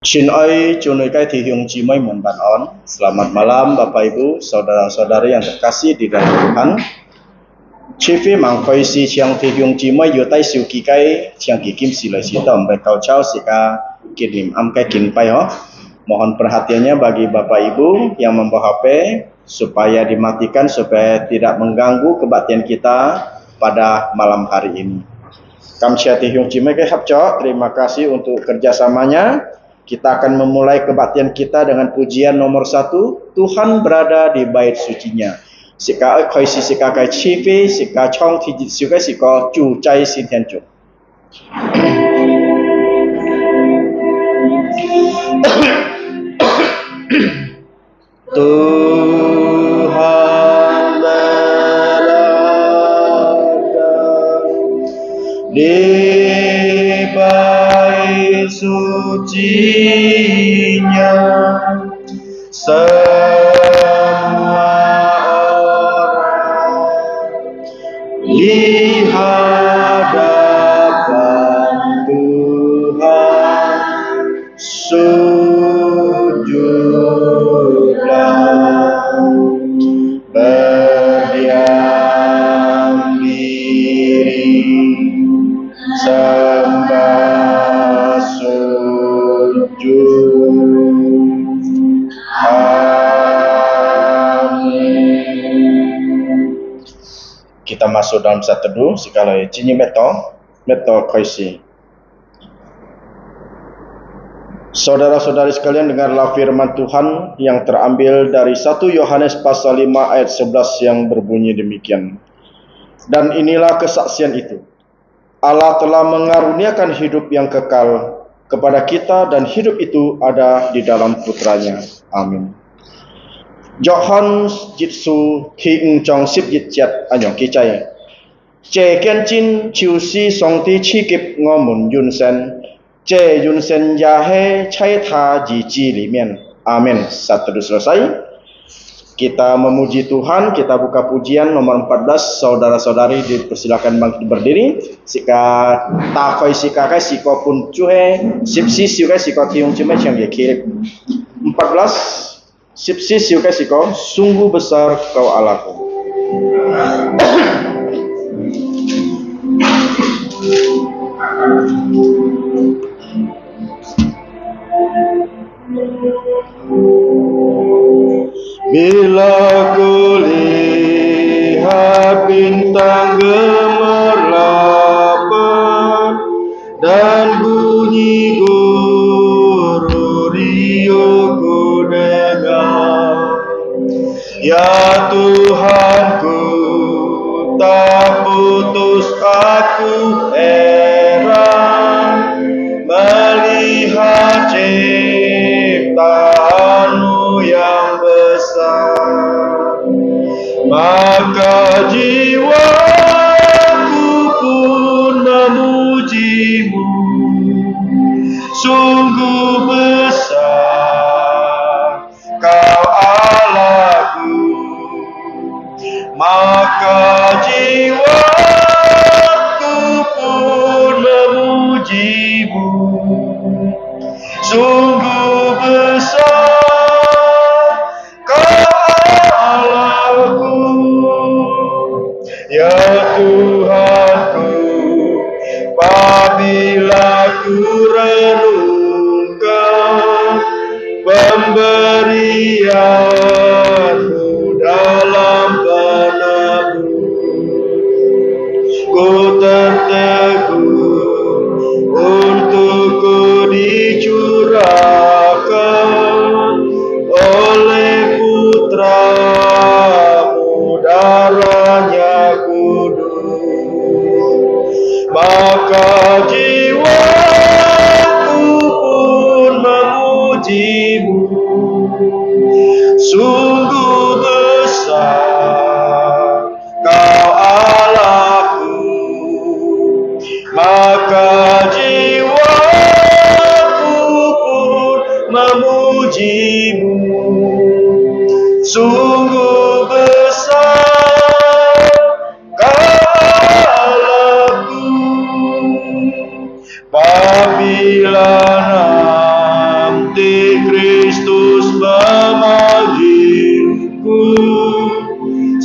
Xin ơi, chunui kai thi hyung chi mai mun ban on. Selamat malam Bapak Ibu, saudara-saudari yang terkasih di dalam Tuhan. Chi phi mang phai si chiang thi hyung chi mai yu tai siu ki kai chiang ki kim si lai si tom bai kau chao si ka kirim am kai kin pai ho. Mohon perhatiannya bagi Bapak Ibu yang membawa HP supaya dimatikan supaya tidak mengganggu kebaktian kita pada malam hari ini. Kamsia thi hyung chi mai kai hap cho, terima kasih untuk kerjasamanya. Kita akan memulai kebaktian kita dengan pujian nomor 1. Tuhan berada di bait sucinya. Sika khoi si sika kai chi fi sika chong thi ji siu kai sika chu chai sin tian chu. Tuhan berada di bait sucinya, semua orang di hadapan Tuhan sujudlah, berdiam diri, sembah sujud. Amin. Kita masuk dalam saat teduh sekali cinyi meto kaisi. Saudara-saudari sekalian, dengarlah firman Tuhan yang terambil dari 1 Yohanes pasal 5 ayat 11 yang berbunyi demikian. Dan inilah kesaksian itu. Allah telah mengaruniakan hidup yang kekal kepada kita dan hidup itu ada di dalam putranya. Amin. Johan Jitsu Ki Ng Chong Sip Jit Chat Anyong Ki Chai Che Kian Chin Chiu Si Song Ti Chi Kip Ngomun Yun Sen Che Yun Sen Yahe Chai Tha Ji Ji Li Mian. Amin. Saat teduh selesai, kita memuji Tuhan. Kita buka pujian nomor 14. Saudara-saudari dipersilakan bangkit berdiri. Sika ta koi sika kai siko pun cuhe sip si siu kai siko tiung cuma yang dia kirim. 14 sip si siu kai siko, sungguh besar kau Allahku. Bila ku lihat bintang gemerlap dan bunyi guru rio ku dengar, ya Tuhanku, tak putus aku heran melihat ciptaanmu yang besar. Maka jiwaku pun memujimu, sungguh besar kau Allahku. Maka jiwaku pun memujimu, sungguh besar kau Allahku. Ya Tuhanku, apabila ku renungkan pemberianmu dalam penebus, ku tertegun untukku dicurahkan oleh putramu, darahnya ku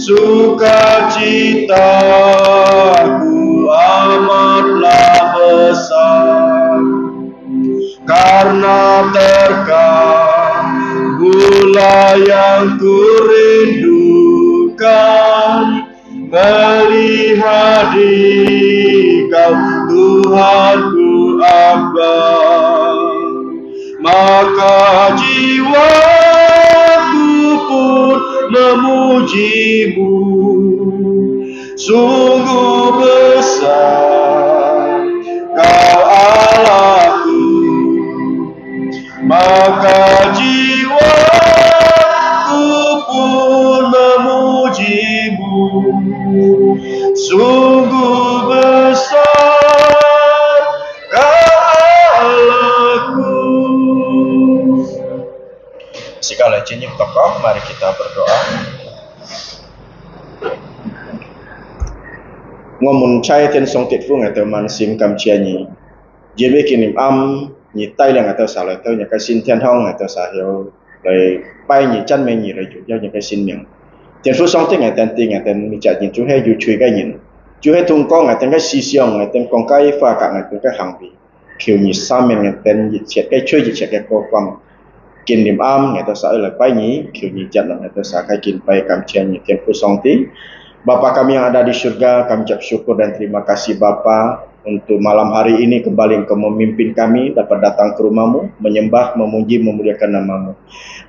Sukacitaku amatlah besar, karena terkabullah yang kurindukan, melihat Dikau Tuhanku Akbar. Maka jiwaku pun memuji-Mu, sungguh besar Kau Allahku. Maka jiwaku pun memuji-Mu, sungguh besar Kau Allahku. Segala jenis tokoh, mari kita berdoa. Ngomun cai ten song tit fu atau man sim kam chia ni, jebe kinim am ni tai lang atau salah atau nyaka sin tian hong atau sahil lai pai ni chan me ni lai ju jau nyaka sin miang. Tian fu song ting atan ting atan mi cha jin chu he ju chui kai yin, chu he tung kong atan kai si siong atan kong kai fa ka atan kai hang bi, kiu ni sam men atan yit chet kai chui yit chet kai ko fam. Kin lim am atau sahil lai pai ni kiu ni chat lang atau sah kai kin pai kam chia ni tian fu song ting. Bapa kami yang ada di surga, kami ucap syukur dan terima kasih Bapa untuk malam hari ini kembali Engkau memimpin kami dapat datang ke rumah-Mu, menyembah, memuji, memuliakan nama-Mu.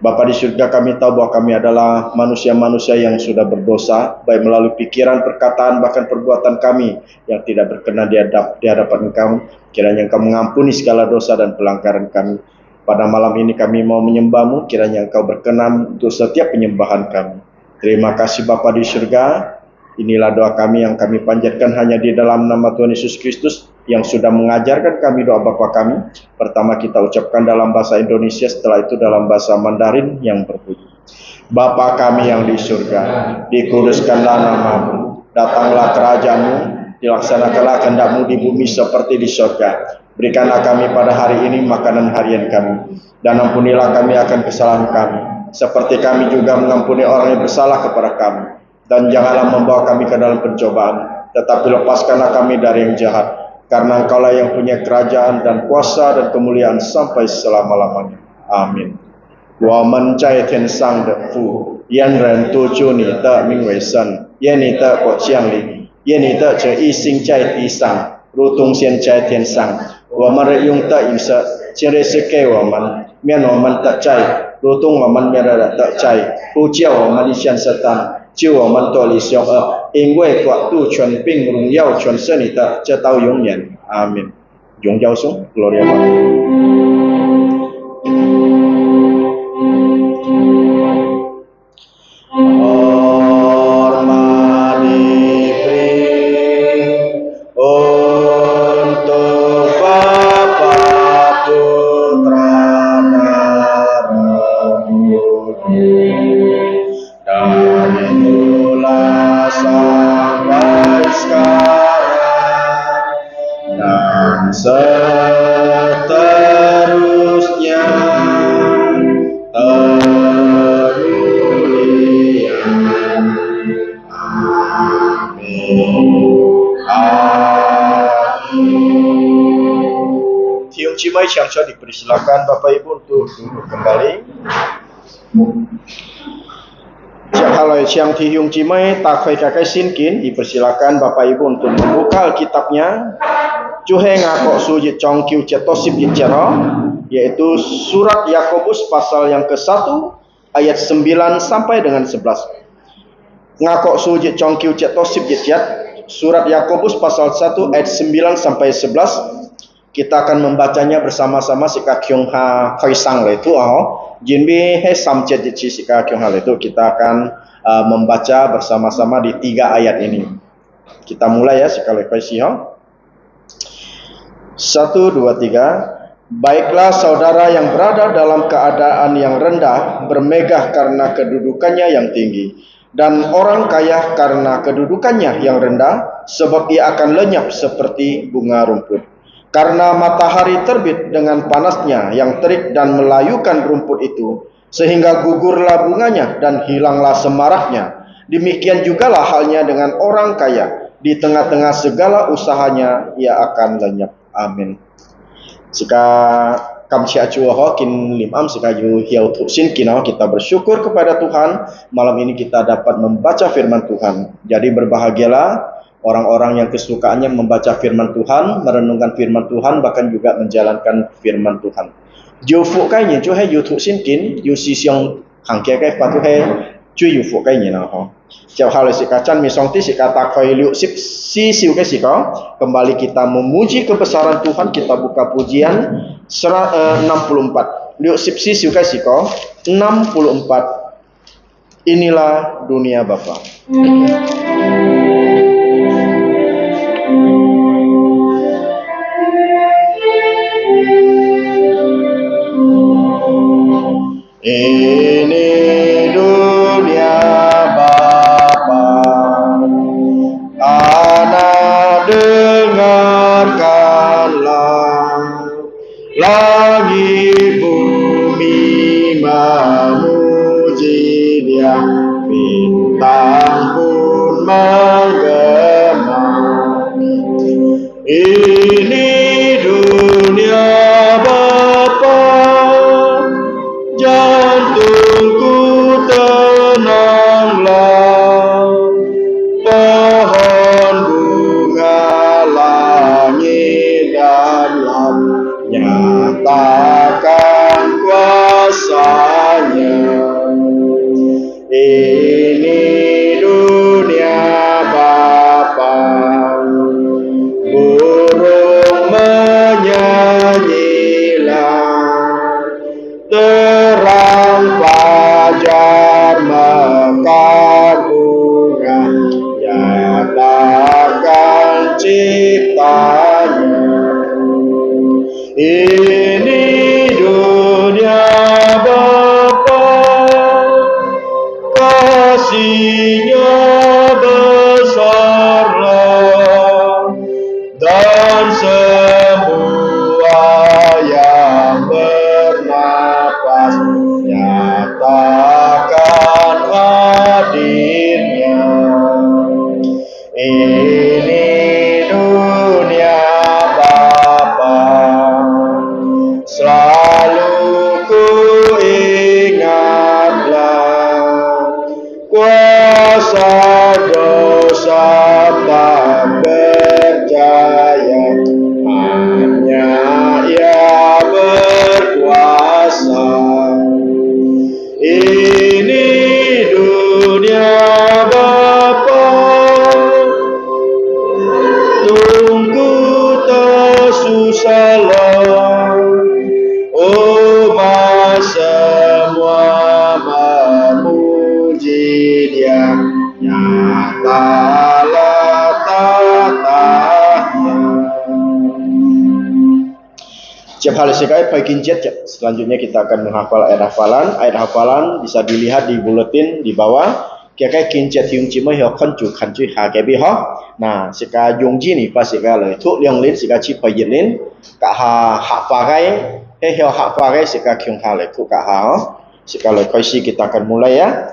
Bapa di surga, kami tahu bahwa kami adalah manusia-manusia yang sudah berdosa, baik melalui pikiran, perkataan, bahkan perbuatan kami yang tidak berkenan di hadapan Engkau. Kiranya Engkau mengampuni segala dosa dan pelanggaran kami. Pada malam ini kami mau menyembah-Mu, kiranya Engkau berkenan untuk setiap penyembahan kami. Terima kasih Bapa di surga. Inilah doa kami yang kami panjatkan hanya di dalam nama Tuhan Yesus Kristus yang sudah mengajarkan kami doa Bapa kami. Pertama kita ucapkan dalam bahasa Indonesia, setelah itu dalam bahasa Mandarin yang berbunyi. Bapa kami yang di surga, dikuduskanlah nama-Mu, datanglah kerajaan-Mu, dilaksanakanlah kehendak-Mu di bumi seperti di surga. Berikanlah kami pada hari ini makanan harian kami, dan ampunilah kami akan kesalahan kami, seperti kami juga mengampuni orang yang bersalah kepada kami. Dan janganlah membawa kami ke dalam pencobaan, tetapi lepaskanlah kami dari yang jahat. Karena Engkaulah yang punya kerajaan dan kuasa dan kemuliaan sampai selama-lamanya. Amin. 我们在天上的父，愿人都祝你的名为圣，愿你的国降临，愿你的旨意行在地上，如同现在天上。我们日用的饮食，今日赐给我们，免我们的债，如同我们免了的债，不叫我们陷撒旦。救我们脱离凶恶，因为国度、权柄、荣耀全是你的，直到永远。阿门。荣耀颂 ，Gloria Hormat diberi untuk Bapa, Putra, dan Roh Kudus. Dan itulah sampai sekarang dan seterusnya termulia. Amin. Amin. Tiung Cimai Syamsa dipersilakan Bapak Ibu untuk duduk kembali. Kalau siang Tiung Cimai tak kai sinkin, dipersilakan Bapak Ibu untuk membuka Alkitabnya. Cuhe ngakok sujit congkiu cetosip jero, yaitu surat Yakobus pasal yang ke-1 ayat 9 sampai dengan 11. Ngakok sujit congkiu cetosip jetiat, surat Yakobus pasal 1 ayat 9 sampai 11. Kita akan membacanya bersama-sama sika kyung ha kaisang itu jinbi he samcet jici sika kyung ha itu. Kita akan membaca bersama-sama di 3 ayat ini. Kita mulai ya sekali kaisi ha. 1 2 3. Baiklah saudara yang berada dalam keadaan yang rendah bermegah karena kedudukannya yang tinggi, dan orang kaya karena kedudukannya yang rendah, sebab ia akan lenyap seperti bunga rumput. Karena matahari terbit dengan panasnya yang terik dan melayukan rumput itu, sehingga gugurlah bunganya dan hilanglah semaraknya. Demikian jugalah halnya dengan orang kaya. Di tengah-tengah segala usahanya, ia akan lenyap. Amin. Jika kamsia chua kin limam sekayu hiau tuksin kinau, kita bersyukur kepada Tuhan. Malam ini kita dapat membaca firman Tuhan. Jadi berbahagialah orang-orang yang kesukaannya membaca firman Tuhan, merenungkan firman Tuhan, bahkan juga menjalankan firman Tuhan. Jufu kainya jo hai yu tuksin kin yu si siang hangkia kai patu hai cui yufu kainya na ho. Jauh hal si kacan misong ti si kata koi liu si siu kai si kau. Kembali kita memuji kebesaran Tuhan, kita buka pujian 64. Liu si siu kai si kau 64. Inilah dunia Bapa. Ini dunia Bapa, anak dengarkanlah, langit bumi memuji Dia, bintang pun menggema. Ini dunia Bapa, jantungku tenanglah, pohon bunga langit dan laut nyatakan kuasanya. Ini dunia Bapa, burung menyanyilah, terang fajar mekar bunga, nyatakan ciptanya. Ini dunia Bapa, kasih-Nya besarlah, dan semua yang bernapas nyatakan hadirnya. Ini dunia Bapa, selalu ku ingatlah, kuasa dosa tak berjaya, hanya Ia berkuasa. Ini dunia Bapa, tunggu tersusahlah, umat semua memuji Dia, nyatalah tatanya. Setiap hari sekali pagi jet. Selanjutnya kita akan menghafal ayat hafalan. Ayat hafalan bisa dilihat di buletin di bawah. Kaya kinjet yung cima hiyo konju kanju ha kebi ho. Nah, sika yung ji ni pa sika le thu liang lin sika chi pa yit lin ka ha fa gai he hiyo ha fa gai sika kyung ha le thu ka ha ho. Sika le koisi kita akan mulai ya.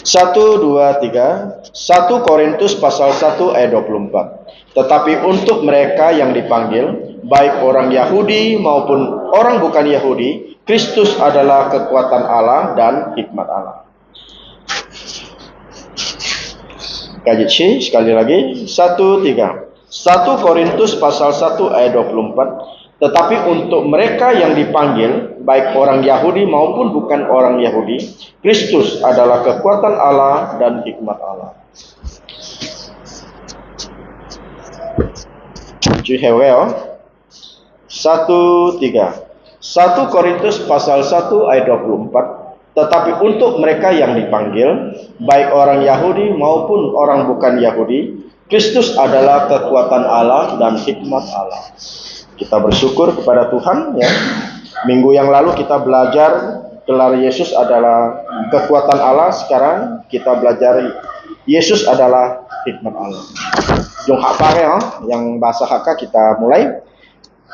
1, 2, 3. 1 Korintus pasal 1 ayat 24. Tetapi untuk mereka yang dipanggil, baik orang Yahudi maupun orang bukan Yahudi, Kristus adalah kekuatan Allah dan hikmat Allah. Kaji sekali lagi 1, 3. 1 Korintus pasal 1 ayat 24. Tetapi untuk mereka yang dipanggil, baik orang Yahudi maupun bukan orang Yahudi, Kristus adalah kekuatan Allah dan hikmat Allah. Cuy hewe 1, 3. 1 Korintus pasal 1 ayat 24. Tetapi untuk mereka yang dipanggil, baik orang Yahudi maupun orang bukan Yahudi, Kristus adalah kekuatan Allah dan hikmat Allah. Kita bersyukur kepada Tuhan ya. Minggu yang lalu kita belajar gelar Yesus adalah kekuatan Allah. Sekarang kita belajar Yesus adalah hikmat Allah. Jong hak pare yang bahasa Hakka kita mulai.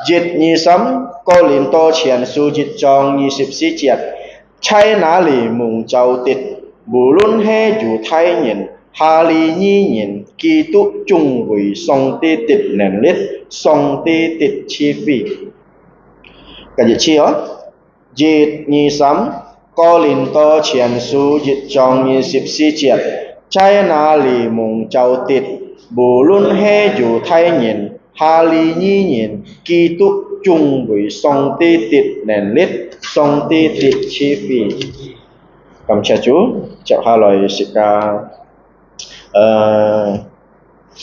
Jit nyisam Korinto Qian Su Jit Chong 24 Chai na li mung chau tit 無論係猶太人、哈利尼人，基督終為上帝的能力，上帝的賜福。cái gì chi đó dịp nhị sắm có linh to chiến su dịp trong nhị sịp si triệt trái na lì mùng châu tịt bù luôn he dù thay nhìn ha li nhi nhìn kỳ túc chung với song tê tịt nền lít song tê tịt chi phí cảm cha chú chào hai lời sự ca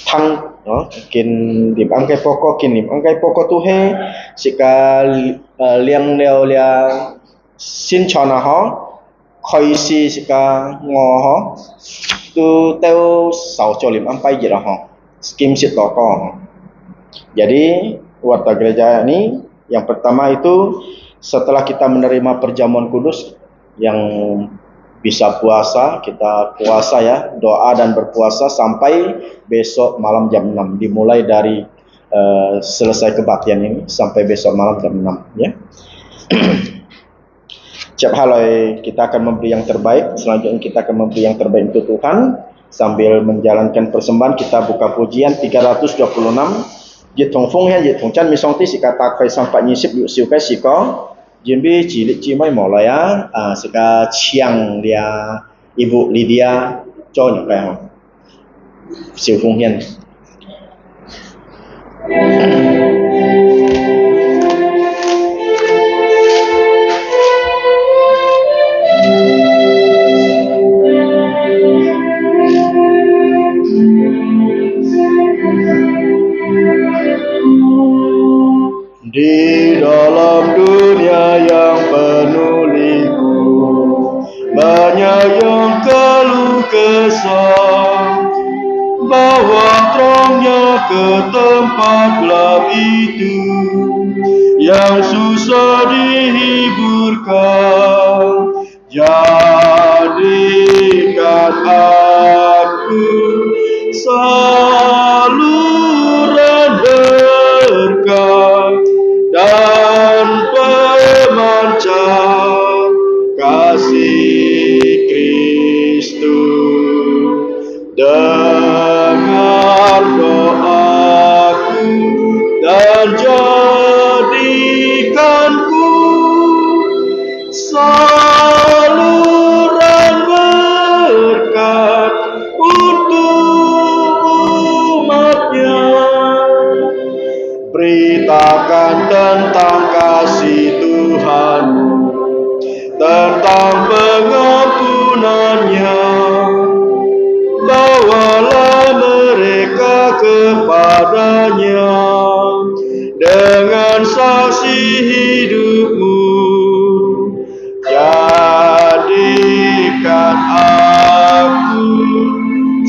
thăng đó kinh điểm ăn cái poko kinh điểm ăn cái poko tu he sự ca liang leo lia xin cho nó họ khơi si sự ca ngò họ tu teo sau cho lim ampai je lah họ skim sit toko. Jadi warta gereja ini yang pertama itu setelah kita menerima perjamuan kudus yang bisa puasa, kita puasa ya, doa dan berpuasa sampai besok malam jam 6, dimulai dari selesai kebaktian ini sampai besok malam jam 6 ya. Setiap hari kita akan memberi yang terbaik, selanjutnya kita akan memberi yang terbaik untuk Tuhan sambil menjalankan persembahan. Kita buka pujian 326 Diệt Thong Phong hay Diệt Thong Chan mi song ti si ka ta khai sampai nyisip yu siu kai si ko jin bi chỉ lịch chi mai mỏ lại á si ka chiang lia ibu Lydia cho những cái không siêu phong hiền. Di dalam dunia yang penuh liku, banyak yang keluh kesah, bawa terangnya ke tempat gelap itu, yang susah dihiburkan. Jadikan aku saluran berkah dan pemancar kasih Kristus. Dengar doaku dan jadikanku saluran berkat untuk umatnya. Beritakan tentang kasih Tuhan, tentang pengampunannya. Bawalah mereka kepadanya dengan saksi hidupmu. Jadikan aku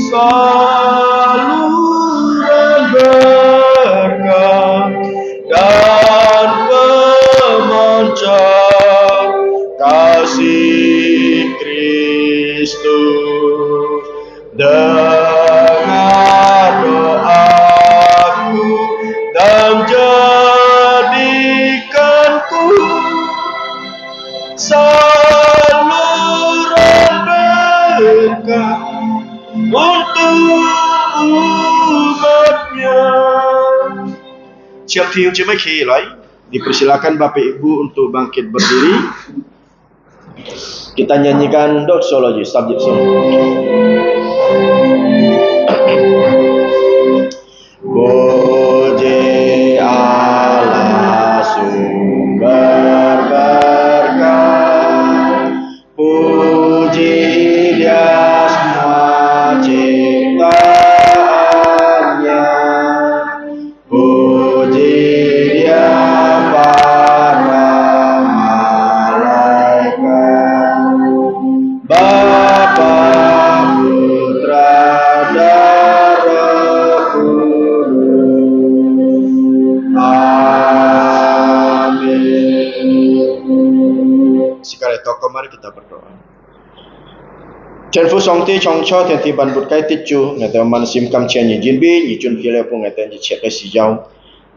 saluran berkat dan pemancar kasih Kristus. Dengar doaku dan jadikanku saluran berkat untuk umatnya. Siap tiup cuma kilai. Dipersilakan Bapak Ibu untuk bangkit berdiri. Kita nyanyikan doxology subject song. Puji Allah sumber berkat, puji Dia semua ciptaannya, puji Dia para malaikat, Bapa, Putra, dan Roh Kudus. Amin. Sekarang tokoh mari kita berdoa. Chen Fu Song Ti Chong Cho Thian Thi Ban Bút Cái Tít Chu ngày tây man sim cam chen nhị jin bi nhị chun phi lê pu ngày tây nhị chẹt cái xì dâu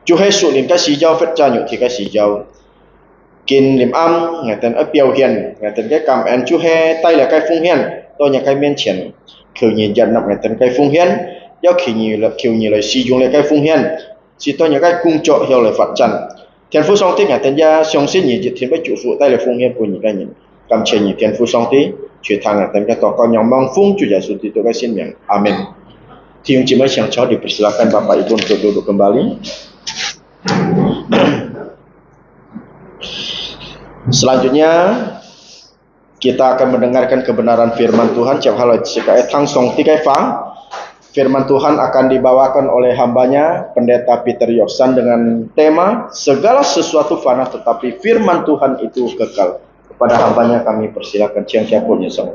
chu hay sụ liền cái xì dâu phết cha nhụ thì cái xì dâu kinh liềm âm ngày tây ở piao hiền ngày tây cái cam en chu hay tay là cái phung hiền to nhà cái miên chén khiêu nhìn dân nằm ngày tên cái phung hiến do khiêu nhìn lại sử dụng lại cái phung hiến chỉ to nhà cái cung trọ hiểu lại phát triển thiên phú song tí ngày tên gia song sinh nhìn dịch thiên bách chủ phụ tay là phung hiến của những cái nhìn cầm chơi nhìn thiên phú song tí chuyển thang ngày tên cái to con nhóm mong phung chủ giải suốt tí tôi cái xin miệng amen. Tiung Cimai yang jauh dipersilakan Bapak Ibu untuk duduk kembali. Selanjutnya kita akan mendengarkan kebenaran firman Tuhan. Chap haloi sekai thang song tikai fa. Firman Tuhan akan dibawakan oleh hambanya Pendeta Peter Yoksan dengan tema segala sesuatu fana tetapi firman Tuhan itu kekal. Kepada hambanya kami persilakan Ciang Capurnya Sang.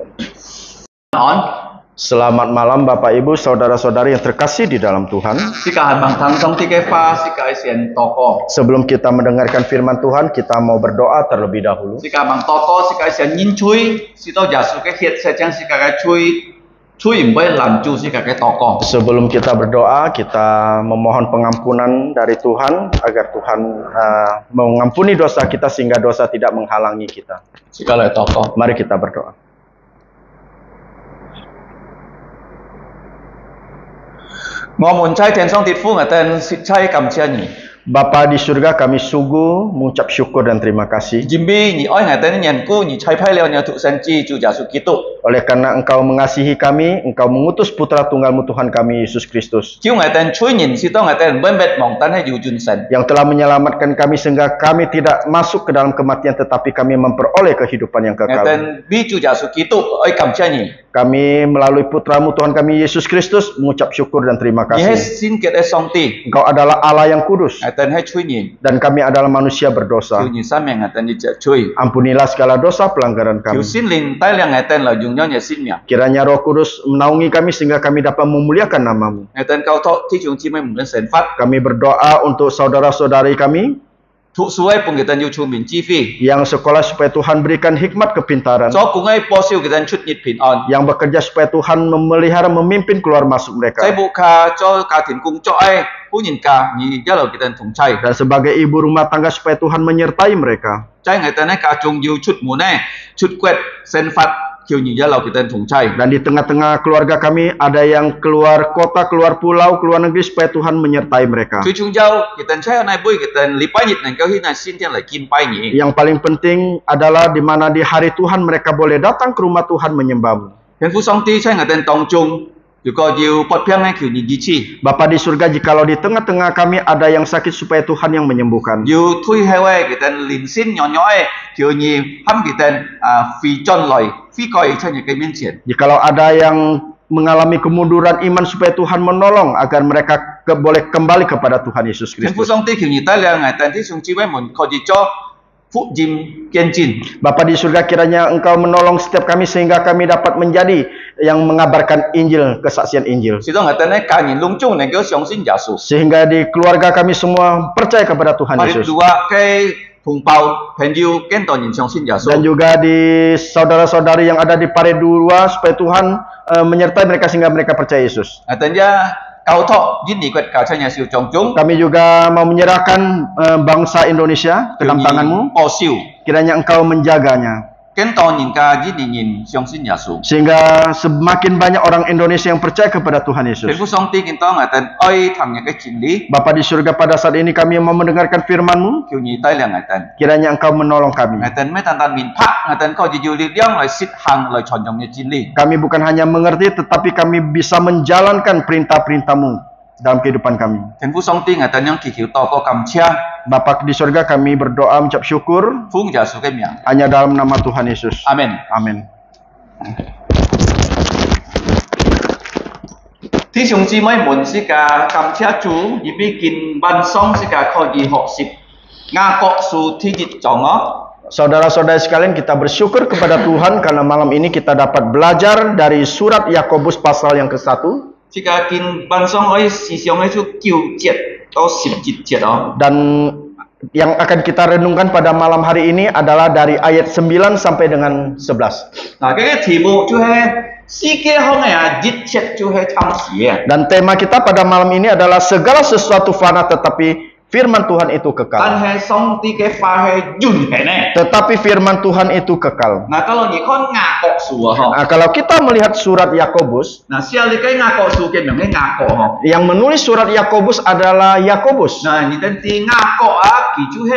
Selamat malam Bapak Ibu, saudara-saudari yang terkasih di dalam Tuhan. Sebelum kita mendengarkan firman Tuhan, kita mau berdoa terlebih dahulu. Sebelum kita berdoa, kita memohon pengampunan dari Tuhan agar Tuhan mengampuni dosa kita sehingga dosa tidak menghalangi kita. Mari kita berdoa. Bapa di surga, kami sungguh mengucap syukur dan terima kasih. Oleh karena Engkau mengasihi kami, Engkau mengutus Putra Tunggalmu Tuhan kami Yesus Kristus, yang telah menyelamatkan kami sehingga kami tidak masuk ke dalam kematian, tetapi kami memperoleh kehidupan yang kekal. Kami melalui Putramu Tuhan kami Yesus Kristus mengucap syukur dan terima kasih. Engkau adalah Allah yang kudus dan kami adalah manusia berdosa. Ampunilah segala dosa pelanggaran kami. Kiranya Roh Kudus menaungi kami sehingga kami dapat memuliakan nama-Mu. Kami berdoa untuk saudara-saudari kami yang sekolah supaya Tuhan berikan hikmat kepintaran, yang bekerja supaya Tuhan memelihara memimpin keluar masuk mereka, dan sebagai ibu rumah tangga supaya Tuhan menyertai mereka. Dan di tengah-tengah keluarga kami ada yang keluar kota, keluar pulau, keluar negeri supaya Tuhan menyertai mereka. Yang paling penting adalah di mana di hari Tuhan mereka boleh datang ke rumah Tuhan menyembah-Mu. Bapa di surga, jikalau di tengah-tengah kami ada yang sakit supaya Tuhan yang menyembuhkan. Jikalau ada yang mengalami kemunduran iman supaya Tuhan menolong agar mereka boleh kembali kepada Tuhan Yesus Kristus. Bapa di surga, kiranya Engkau menolong setiap kami sehingga kami dapat menjadi yang mengabarkan Injil, kesaksian Injil. Sehingga di keluarga kami semua percaya kepada Tuhan Yesus. Dan juga di saudara-saudari yang ada di Paredua supaya Tuhan menyertai mereka sehingga mereka percaya Yesus. Kami juga mau menyerahkan bangsa Indonesia ke dalam tangan-Mu. Kiranya Engkau menjaganya, sehingga semakin banyak orang Indonesia yang percaya kepada Tuhan Yesus. Bapa di surga, pada saat ini kami mau mendengarkan firman-Mu. Kiranya Engkau menolong kami. Kami bukan hanya mengerti, tetapi kami bisa menjalankan perintah-perintah-Mu dalam kehidupan kami. Bapa di surga, kami berdoa mengucap syukur hanya dalam nama Tuhan Yesus. Amin. Amin. Saudara-saudara sekalian, kita bersyukur kepada Tuhan karena malam ini kita dapat belajar dari surat Yakobus pasal yang ke-1. Dan yang akan kita renungkan pada malam hari ini adalah dari ayat 9 sampai dengan 11. Dan tema kita pada malam ini adalah segala sesuatu fana tetapi Firman Tuhan itu 但 kekal. 係上帝嘅話係永恆嘅。 Tetapi firman Tuhan itu kekal. 嗱，kalau你看雅各書啊，嗬， Nah, kalau kita melihat surat Yakobus, 嗱，試下你嘅雅各書嘅名嘅雅各，嗬， yang menulis surat Yakobus adalah Yakobus. 嗱，你等啲雅各啊，佢就係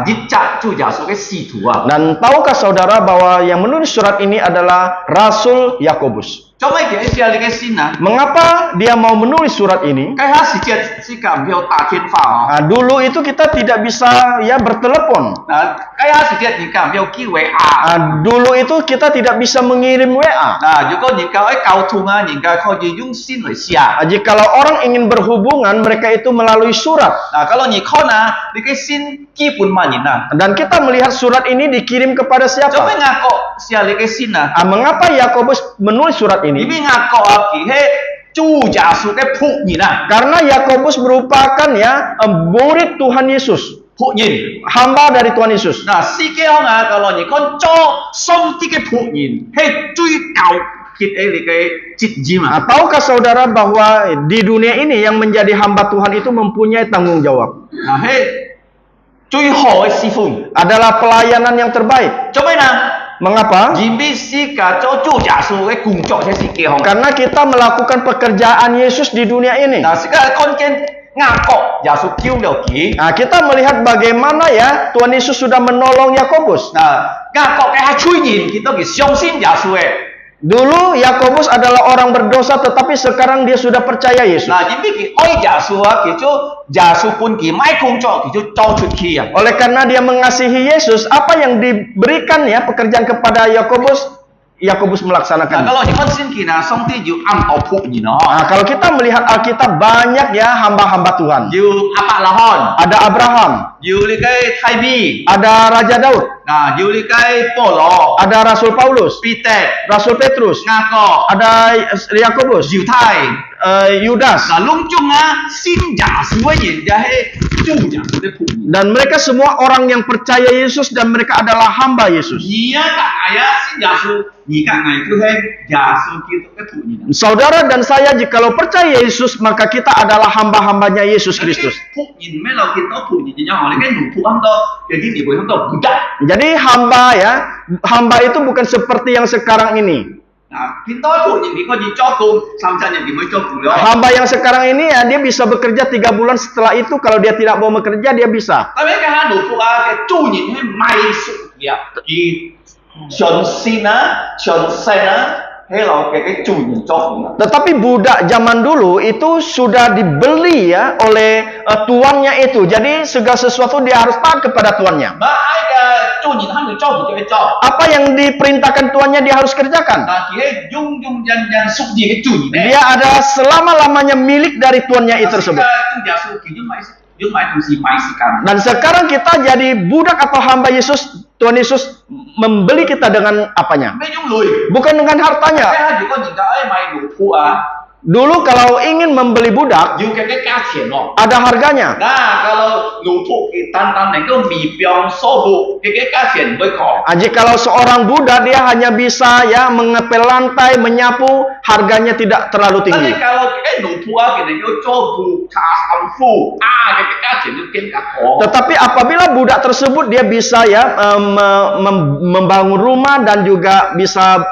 日雜主耶穌嘅使徒啊。 Dan tahukah saudara bahwa yang menulis surat ini adalah Rasul Yakobus? 做咩嘅？試下你嘅先啊？ Mengapa dia mau menulis surat ini? 計下時間唔要打電話啊！ Nah, dulu itu kita tidak bisa ya bertelepon. 嗱，計下時間唔要機會啊！ Nah, dulu itu kita tidak bisa mengirim WA. 嗱，如果人家喺溝通啊，人家可以用信嚟寫。 Nah, jikalau orang ingin berhubungan, mereka itu melalui surat. 嗱，kalau你看啊，你嘅信基本乜人啊？ Dan kita melihat surat ini dikirim kepada 做咩 siapa? 雅各寫你嘅信啊？ Ah, mengapa Yakobus menulis surat 因 ini? 為雅各啊，佢係主耶穌嘅僕人啊， Karena Yakobus merupakan ya murid Tuhan Yesus, 僕人。 hamba dari Tuhan Yesus. 嗱，世界上啊，kalau你看做上帝嘅僕人係最高級嘅你嘅職業啊。 Nah, tahukah saudara bahwa di dunia ini yang menjadi hamba Tuhan itu mempunyai tanggung jawab? 嗱，係最好嘅侍奉。 Adalah pelayanan yang terbaik. 做咩呢？ Mengapa? 因為世界做主耶穌嘅工作喺世界上。 Karena kita melakukan pekerjaan Yesus di dunia ini. 嗱，世界看見雅各耶穌救了佢。 Nah, kita melihat bagaimana ya Tuhan Yesus sudah menolong Yakobus. 嗱，雅各嘅係罪人，佢都係相信耶穌嘅。 Dulu Yakobus adalah orang berdosa, tetapi sekarang dia sudah percaya Yesus. 嗱，因為佢愛耶穌啊，佢就耶穌本佢買工作，佢就做出去啊。 Oleh karena dia mengasihi Yesus, apa yang diberikan ya pekerjaan kepada Yakobus Nah, melaksanakan. kalau di konsenki nah, songti yu am au pu ni no. Nah, kalau kita melihat Alkitab banyak ya hamba-hamba Tuhan. Yu apa lahon, Ada Abraham, yu likai Taibi, ada Raja Daud, nah yu likai Polo, ada Rasul Paulus, Peter, Rasul Petrus, ngako, ada Yakobus, yu Thai. Yudas. Nah, lungcung ah, sin ya semua yin dia he, ju ya sudah pu. Dan mereka semua orang yang percaya Yesus dan mereka adalah hamba Yesus. Iya kak ayah sin ya su, ni kak ngai tu he, ya su kita ke pu ni. Saudara dan saya jikalau percaya Yesus maka kita adalah hamba-hambanya Yesus Kristus. Pu yin me lau kita pu ni, jadi orang ni kan pu ham to, jadi ni boleh ham to budak. Jadi hamba itu bukan seperti yang sekarang ini. Nah, kita pu ni ko di cokung, sampai yang di mai cokung lo. Hamba yang sekarang ini ya dia bisa bekerja 3 bulan, setelah itu kalau dia tidak mau bekerja dia bisa. Tapi cái hai nội phụ cái chủ nhân hay may sự nghiệp thì chuẩn xin á, chuẩn sen á, hay là cái chủ nhân cho cũng Tetapi budak zaman dulu itu sudah dibeli ya oleh tuannya itu. Jadi segala sesuatu dia harus taat kepada tuannya. mà ai cái chủ nhân hắn người cho thì cho cho. Apa yang diperintahkan tuannya dia harus kerjakan. Nah, cái dung dân xúc gì cái chủ nhân này. Dia adalah selama-lamanya milik dari tuannya itu tersebut. Cái giả sử kiểu như mày同時買時間。 Dan sekarang kita jadi budak atau hamba Yesus. Tuhan Yesus membeli kita dengan apanya? 咩種類？ Bukan dengan 睇 hartanya. 下如果人家買nội phụ啊， Dulu kalau ingin membeli budak, 要嘅價錢咯。 ada harganya. Nah, kalau nội phụ thì tan này có mì biang số vụ cái giá tiền mới có. Jikalau seorang budak dia hanya bisa ya mengepel lantai, menyapu, harganya tidak terlalu Tapi tinggi. kalau cái nội phụ thì này có cho phụ thả sản phụ, cái giá tiền nó kém cả có. Tetapi apabila budak tersebut dia bisa ya membangun rumah dan juga bisa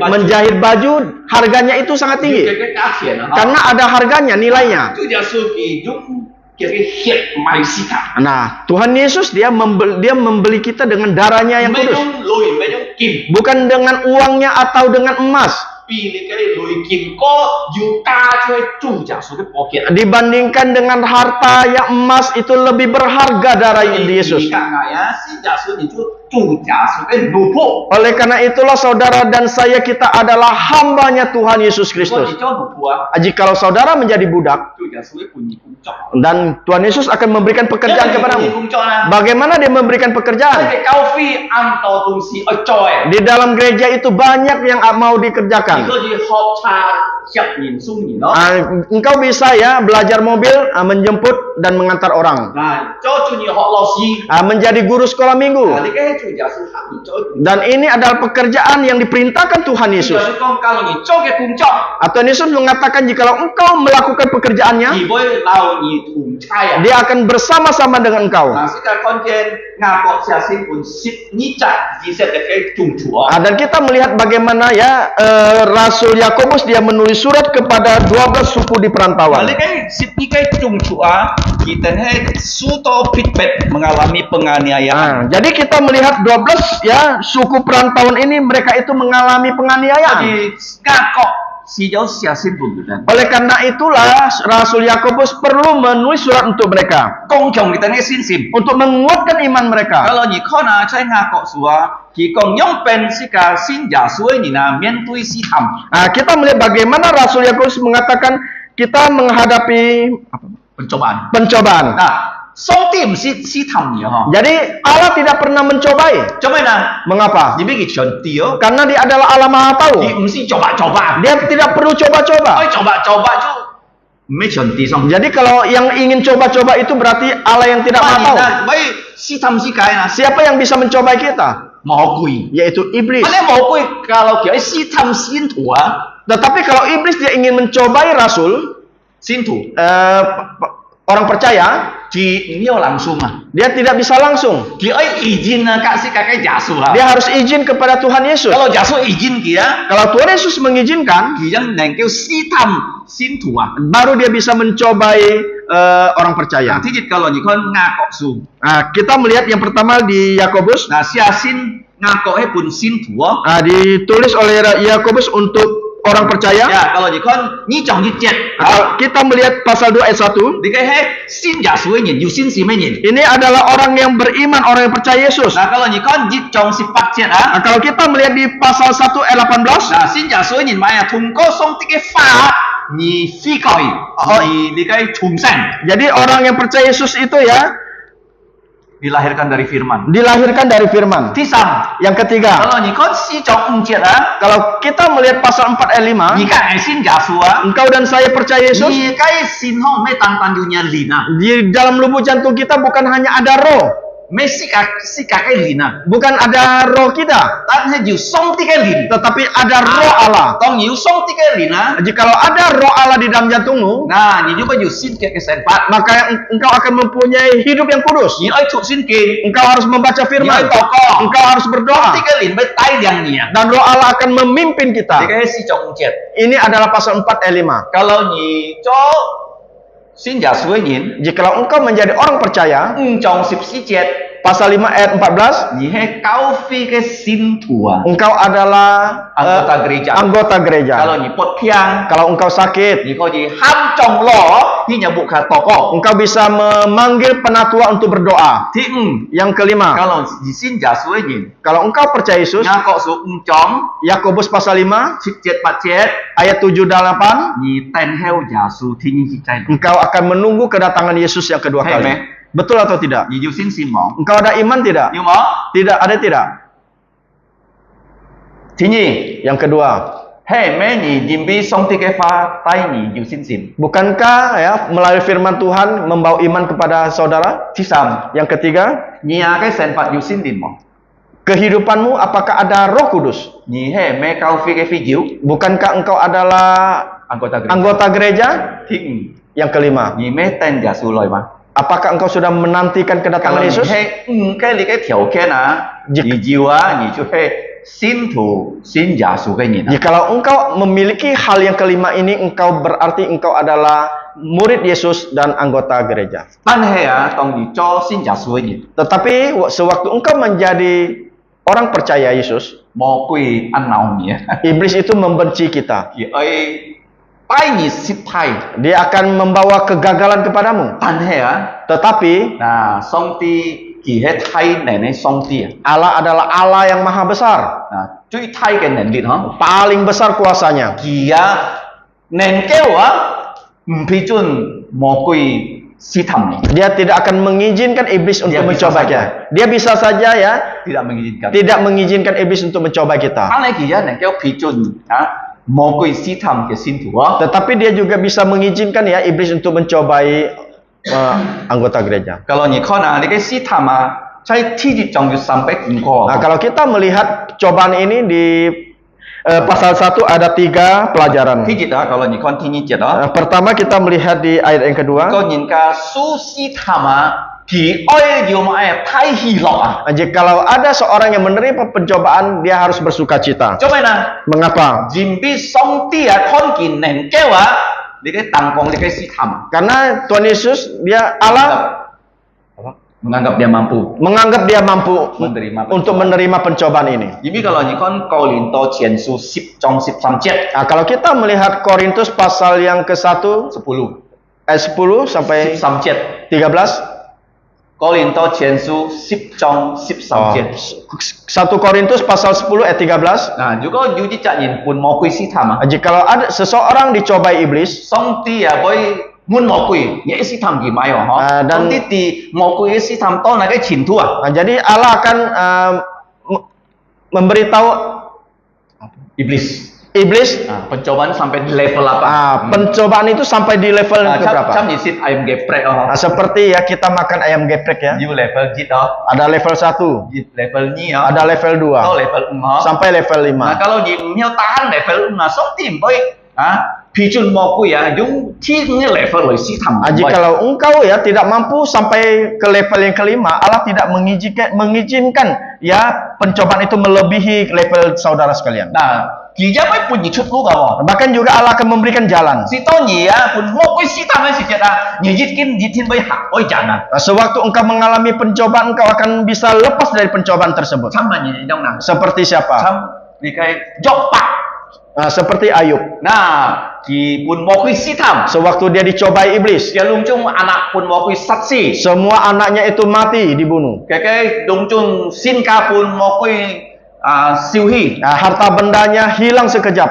menjahit baju, harganya itu sangat tinggi. Cái giá tiền nó. Karena ada harganya, nilainya. Itu dia suki dùng cái hiệp mai sĩ cả. Nah, Tuhan Yesus dia membeli kita dengan darahnya yang Mấy kudus.種lùi, mấy種kim. Bukan dengan uangnya atau dengan emas. Vì cái lùi kim có dù ta cho chủ giả số cái bỏ kiện. Dibandingkan dengan harta yang emas itu lebih berharga darah Yesus. Cả ngày á, xin giả số thì chủ giả số cái nội phụ. Oleh karena itulah saudara dan saya kita adalah hambanya Tuhan Yesus Còn Kristus. thì cho nội phụ á, Jikalau saudara menjadi budak chủ giả số cái cùng cho. dan Tuhan Yesus akan memberikan pekerjaan kepadamu. Cũng cho nè. Bagaimana dia memberikan pekerjaan? Cái cao phi ăn to tung si ở tròi. Di dalam gereja itu banyak yang mau Chỉ dikerjakan. có gì họp trà siap nhìn xuống nhìn nó. Engkau bisa ya belajar mobil, menjemput dan mengantar orang. Nah, cho chủ nhiệm họ lao sư. Menjadi guru sekolah minggu. Thì cái chủ giả sư khác nhìn cho. Dan ini adalah pekerjaan yang diperintahkan Tuhan Yesus. Giờ con kalau nhìn cho cái cung trọng. Tuhan Yesus mengatakan jikalau engkau melakukan pekerjaannya, Thì với lao nhìn thùng trai. dia akan bersama-sama dengan engkau. Nah, sekarang con trên ngà có xia sinh pun sit ni chặt di sẽ cái trung chúa. Dan kita melihat bagaimana ya Rasul Yakobus dia menulis surat kepada 12 suku di perantauan. Lalu kan sit ni cái trung chúa kita hay suto pitpet mengalami penganiayaan. Jadi kita melihat 12 ya suku perantauan ini mereka itu mengalami penganiayaan. Jadi ngakok si jauh xia sinh pun bukan. Oleh karena itulah Rasul Yakobus perlu menulis surat untuk mereka. Công chồng kita ni xin sim. Untuk menguatkan iman mereka. Kalau ni kau nak cai ngakok sua, kita nyong pen sika sin jasui ni na mian tui si ham. Kita melihat bagaimana Rasul Yakobus mengatakan kita menghadapi pencobaan. Nah, song tim si ham ni ha. Jadi Allah tidak pernah mencobai. Coba na. Mengapa? Dia bagi contoh. Karena dia adalah Allah Maha Tahu. Dia mesti coba-coba. Dia tidak perlu coba-coba. Oh, coba-coba tu. Jadi kalau yang ingin coba-coba itu berarti Allah yang tidak Maha Tahu. Baik, si tam si kai na. Siapa yang bisa mencobai kita? Mau kui. Yaitu iblis. Mana mau kui kalau dia si tam sin tua. Tetapi kalau iblis dia ingin mencobai Rasul sin tu. Orang percaya, dia langsung ah. Dia tidak bisa langsung. Dia izin kasih kakek jasu lah. Dia harus izin kepada Tuhan Yesus. Kalau jasu izin dia, kalau Tuhan Yesus mengizinkan, dia nengkel si tam sin tua. Baru dia bisa mencobai orang percaya. Nanti kalau ni kan ngakok su. Kita melihat yang pertama di Yakobus. Nah, siasin ngakok pun sin tua. Ditulis oleh Yakobus untuk orang percaya. Ya, kalau ni kan ni jong ni jet. Kita melihat pasal 2 ayat 1. Dia kata sin jasu ni, you sin si menyin. Ini adalah orang yang beriman, orang yang percaya Yesus. Nah, kalau ni kan ni jong si pak jet kalau kita melihat di pasal 1 ayat 18. Nah, sin jasu ni maya tungko song tiga fa ni fi koi. Ni kai chumsan. Jadi orang yang percaya Yesus itu ya dilahirkan dari firman. Dilahirkan dari firman. Tisam. Yang ketiga. Kalau ni kau si jong jet kalau kita melihat pasal 4 ayat 5. Ni kan sin jasu engkau dan saya percaya Yesus. Ni kai sin hong me tan tan dunia lina. Di dalam lubuk jantung kita bukan hanya ada roh. Messi si kakek lina. Bukan ada roh kita. Tapi you song tiga lin. Tetapi ada roh Allah. Tong you song tiga lina. Jikalau ada roh Allah di dalam jantungmu, nah, ni juga you sin ke kesempat. Maka engkau akan mempunyai hidup yang kudus. Ni ai cuk sin ke. Engkau harus membaca firman. Engkau harus berdoa. Tiga lin betai yang ni. Dan roh Allah akan memimpin kita. Tiga si jong jet. Ini adalah pasal 4 ayat 5. Kalau ni cok sin jasui yin, jikalau engkau menjadi orang percaya, jong sip si jet. Pasal 5 ayat 14. Ni he kau fi ke sin tua. Engkau adalah anggota gereja. Anggota gereja. Kalau ni pot piang, kalau engkau sakit, ni kau di ham jong lo, ni nyebut kata toko. Engkau bisa memanggil penatua untuk berdoa. Yang kelima. Kalau di sin jasui yin, kalau engkau percaya Yesus, ngakok su jong. Yakobus pasal 5 jet pat jet ayat 7 dan 8. Ni ten heo jasu tini cicai. Engkau akan menunggu kedatangan Yesus yang kedua kali. Betul atau tidak? Ni jusin simong. Engkau ada iman tidak? Tidak, ada tidak? Tini yang kedua. Hei, ni jimbi song tiga fa tai ni jusin sim. Bukankah ya melalui firman Tuhan membawa iman kepada saudara? Cisam. Yang ketiga, ni akai senpat jusin dim. Kehidupanmu apakah ada Roh Kudus? Ni he me kau fi ke fijiu. Bukankah engkau adalah anggota gereja? Yang kelima. Ni me ten jasu loi ma. Apakah engkau sudah menantikan kedatangan Yesus? Cái条件你jiwa你就会信徒信耶稣嘅人。Jikalau engkau memiliki hal yang kelima ini, engkau berarti engkau adalah murid Yesus dan anggota gereja. Tetapi sewaktu engkau menjadi orang percaya Yesus, iblis itu membenci kita. Dia akan membawa kegagalan kepadamu. Tetapi Allah adalah Allah yang maha besar. Paling besar kuasanya. Dia tidak akan mengizinkan iblis untuk mencoba kita. Dia bisa saja ya tidak mengizinkan iblis untuk mencoba kita. 魔鬼試探嘅信徒啊。 Tetapi dia juga bisa mengizinkan ya iblis untuk mencobai anggota gereja. Kalau你看啊，你嘅試探啊，在第一章就sampai engkau. Nah, kalau kita melihat cobaan ini di pasal 1 ada 3 pelajaran. 第一啊，kalau 你看第一節啊， Pertama kita melihat di ayat yang kedua. 個人家蘇試探啊，佢愛要買太喜樂啊。 Jikalau ada seorang yang menerima pencobaan, dia harus bersuka cita. 做咩呢？ Mengapa? 人比上帝啊看見能夠啊，你嘅當講你嘅試探啊， Karena Tuhan Yesus, dia Allah menganggap dia mampu menganggap dia mampu menerima untuk menerima pencobaan ini. Jadi kalau你看Korinto 前書10章13節 Nah, kalau kita melihat Korintus pasal yang ke-1 10 ayat 10 sampai 13節 13. Korinto 前書10章13節 1 Korintus pasal 10 ayat 13. Nah, juga有啲責任半魔鬼試探啊， Jikalau ada seseorang dicobai iblis, 上帝啊會滿魔鬼也試探佢買哦，嗬， dan 上帝啲魔鬼嘅試探當係嘅前途啊， nah, jadi Allah akan memberitahu iblis iblis pencobaan sampai di level apa? Pencobaan itu sampai di level berapa? Cam disit ayam geprek oh. Nah, seperti ya kita makan ayam geprek ya. Di level jit oh. Ada level 1, Jit level ni oh. ada level 2, Oh level 5 oh. sampai level 5. Nah kalau jit nhau tahan level 5 xong tìm với phi chun mo kui ya, yung chi level rồi si thầm. Jikalau engkau ya tidak mampu sampai ke level yang kelima, Allah tidak mengizinkan ya pencobaan itu melebihi level saudara sekalian. Nah, dia mới punya chút lu kau. Bahkan juga Allah akan memberikan jalan. Si tao ni ya, pun mo kui si thầm si jeda, ni jit kin bai hak oi jana. Sewaktu engkau mengalami pencobaan, engkau akan bisa lepas dari pencobaan tersebut. Sama ni dong nah. Seperti siapa? Sam di kai Jopak. Seperti Ayub. Nah, di pun mau kui sitam. Sewaktu dia dicobai iblis, dia lungcung anak pun mau kui saksi. Semua anaknya itu mati dibunuh. Kayak lungcung sinka pun mau kui siuhi. Harta bendanya hilang sekejap.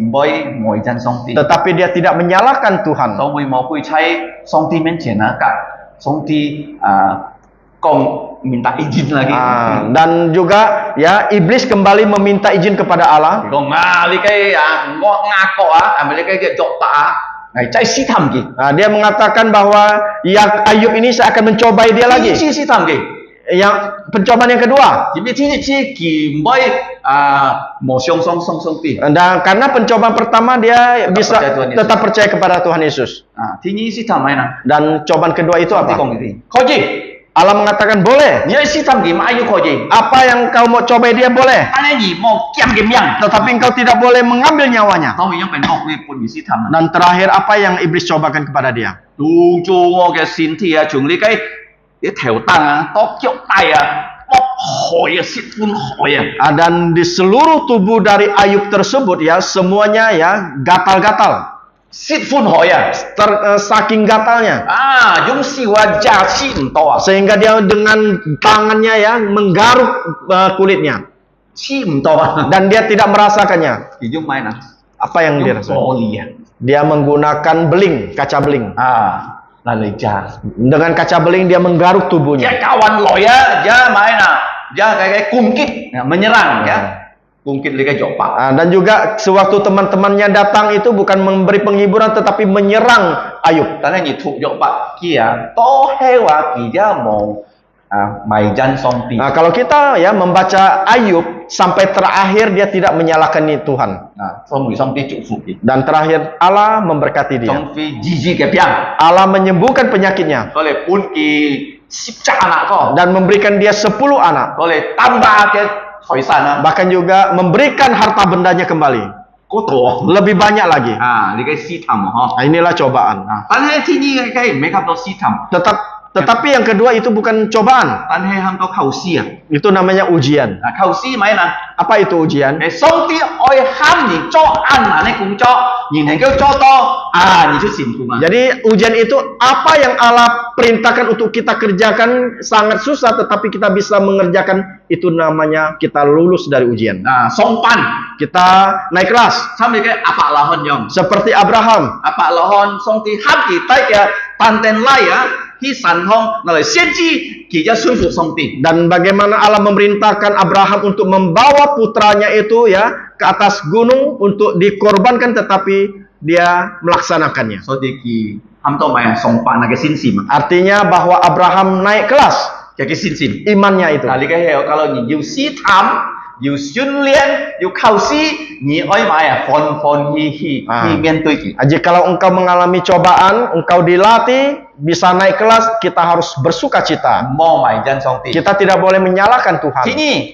Boy mau jan songti. Tetapi dia tidak menyalahkan Tuhan. Tao mau kui cai songti mencian kak. Songti kong minta izin lagi. Dan juga ya iblis kembali meminta izin kepada Allah. Kong ngali kayak ngako ambil kayak dia jokta cai sitam ki. Dia mengatakan bahwa yang Ayub ini saya akan mencobai dia lagi. Sitam ki. Yang pencobaan yang kedua. Dan karena pencobaan pertama dia bisa tetap percaya kepada Tuhan Yesus. Dan cobaan kedua itu apa? Allah mengatakan boleh. Apa yang kau mau cobai dia boleh. Tetapi engkau tidak boleh mengambil nyawanya. Dan terakhir apa yang iblis cobakan kepada dia? Dan di seluruh tubuh dari Ayub tersebut ya semuanya ya gatal-gatal. Saking gatalnya. Sehingga dia dengan tangannya ya menggaruk kulitnya. Dan dia tidak merasakannya. Apa yang dia rasakan? Dia menggunakan beling, kaca beling. Dengan kaca beling dia menggaruk tubuhnya. Menyerang ya. Dan juga sewaktu teman-temannya datang itu bukan memberi penghiburan tetapi menyerang Ayub. Kalau kita ya membaca Ayub sampai terakhir dia tidak menyalahkan Tuhan. Dan terakhir Allah memberkati dia. Allah menyembuhkan penyakitnya. Dan memberikan dia 10 anak. Bahkan juga memberikan harta bendanya kembali. Lebih banyak lagi. Inilah cobaan. Tetapi yang kedua itu bukan cobaan. Itu namanya ujian. Apa itu ujian? Jadi ujian itu apa yang Allah perintahkan untuk kita kerjakan sangat susah, tetapi kita bisa mengerjakan, itu namanya kita lulus dari ujian. Kita naik kelas. Seperti Abraham. Dan bagaimana Allah memerintahkan Abraham untuk membawa putranya itu ya ke atas gunung untuk dikorbankan, tetapi dia melaksanakannya. So ki hamto mai songpa na ke sinsim. Artinya bahwa Abraham naik kelas Ke sinsim. imannya itu. Nah, li ke heo kalau ni yu si tham, yu xun lian, yu khao si, ni oi mai fon hi mian tui ki. Jadi kalau engkau mengalami cobaan, engkau dilatih, bisa naik kelas, kita harus bersuka cita. Mo mai jan song ti. Kita tidak boleh menyalahkan Tuhan.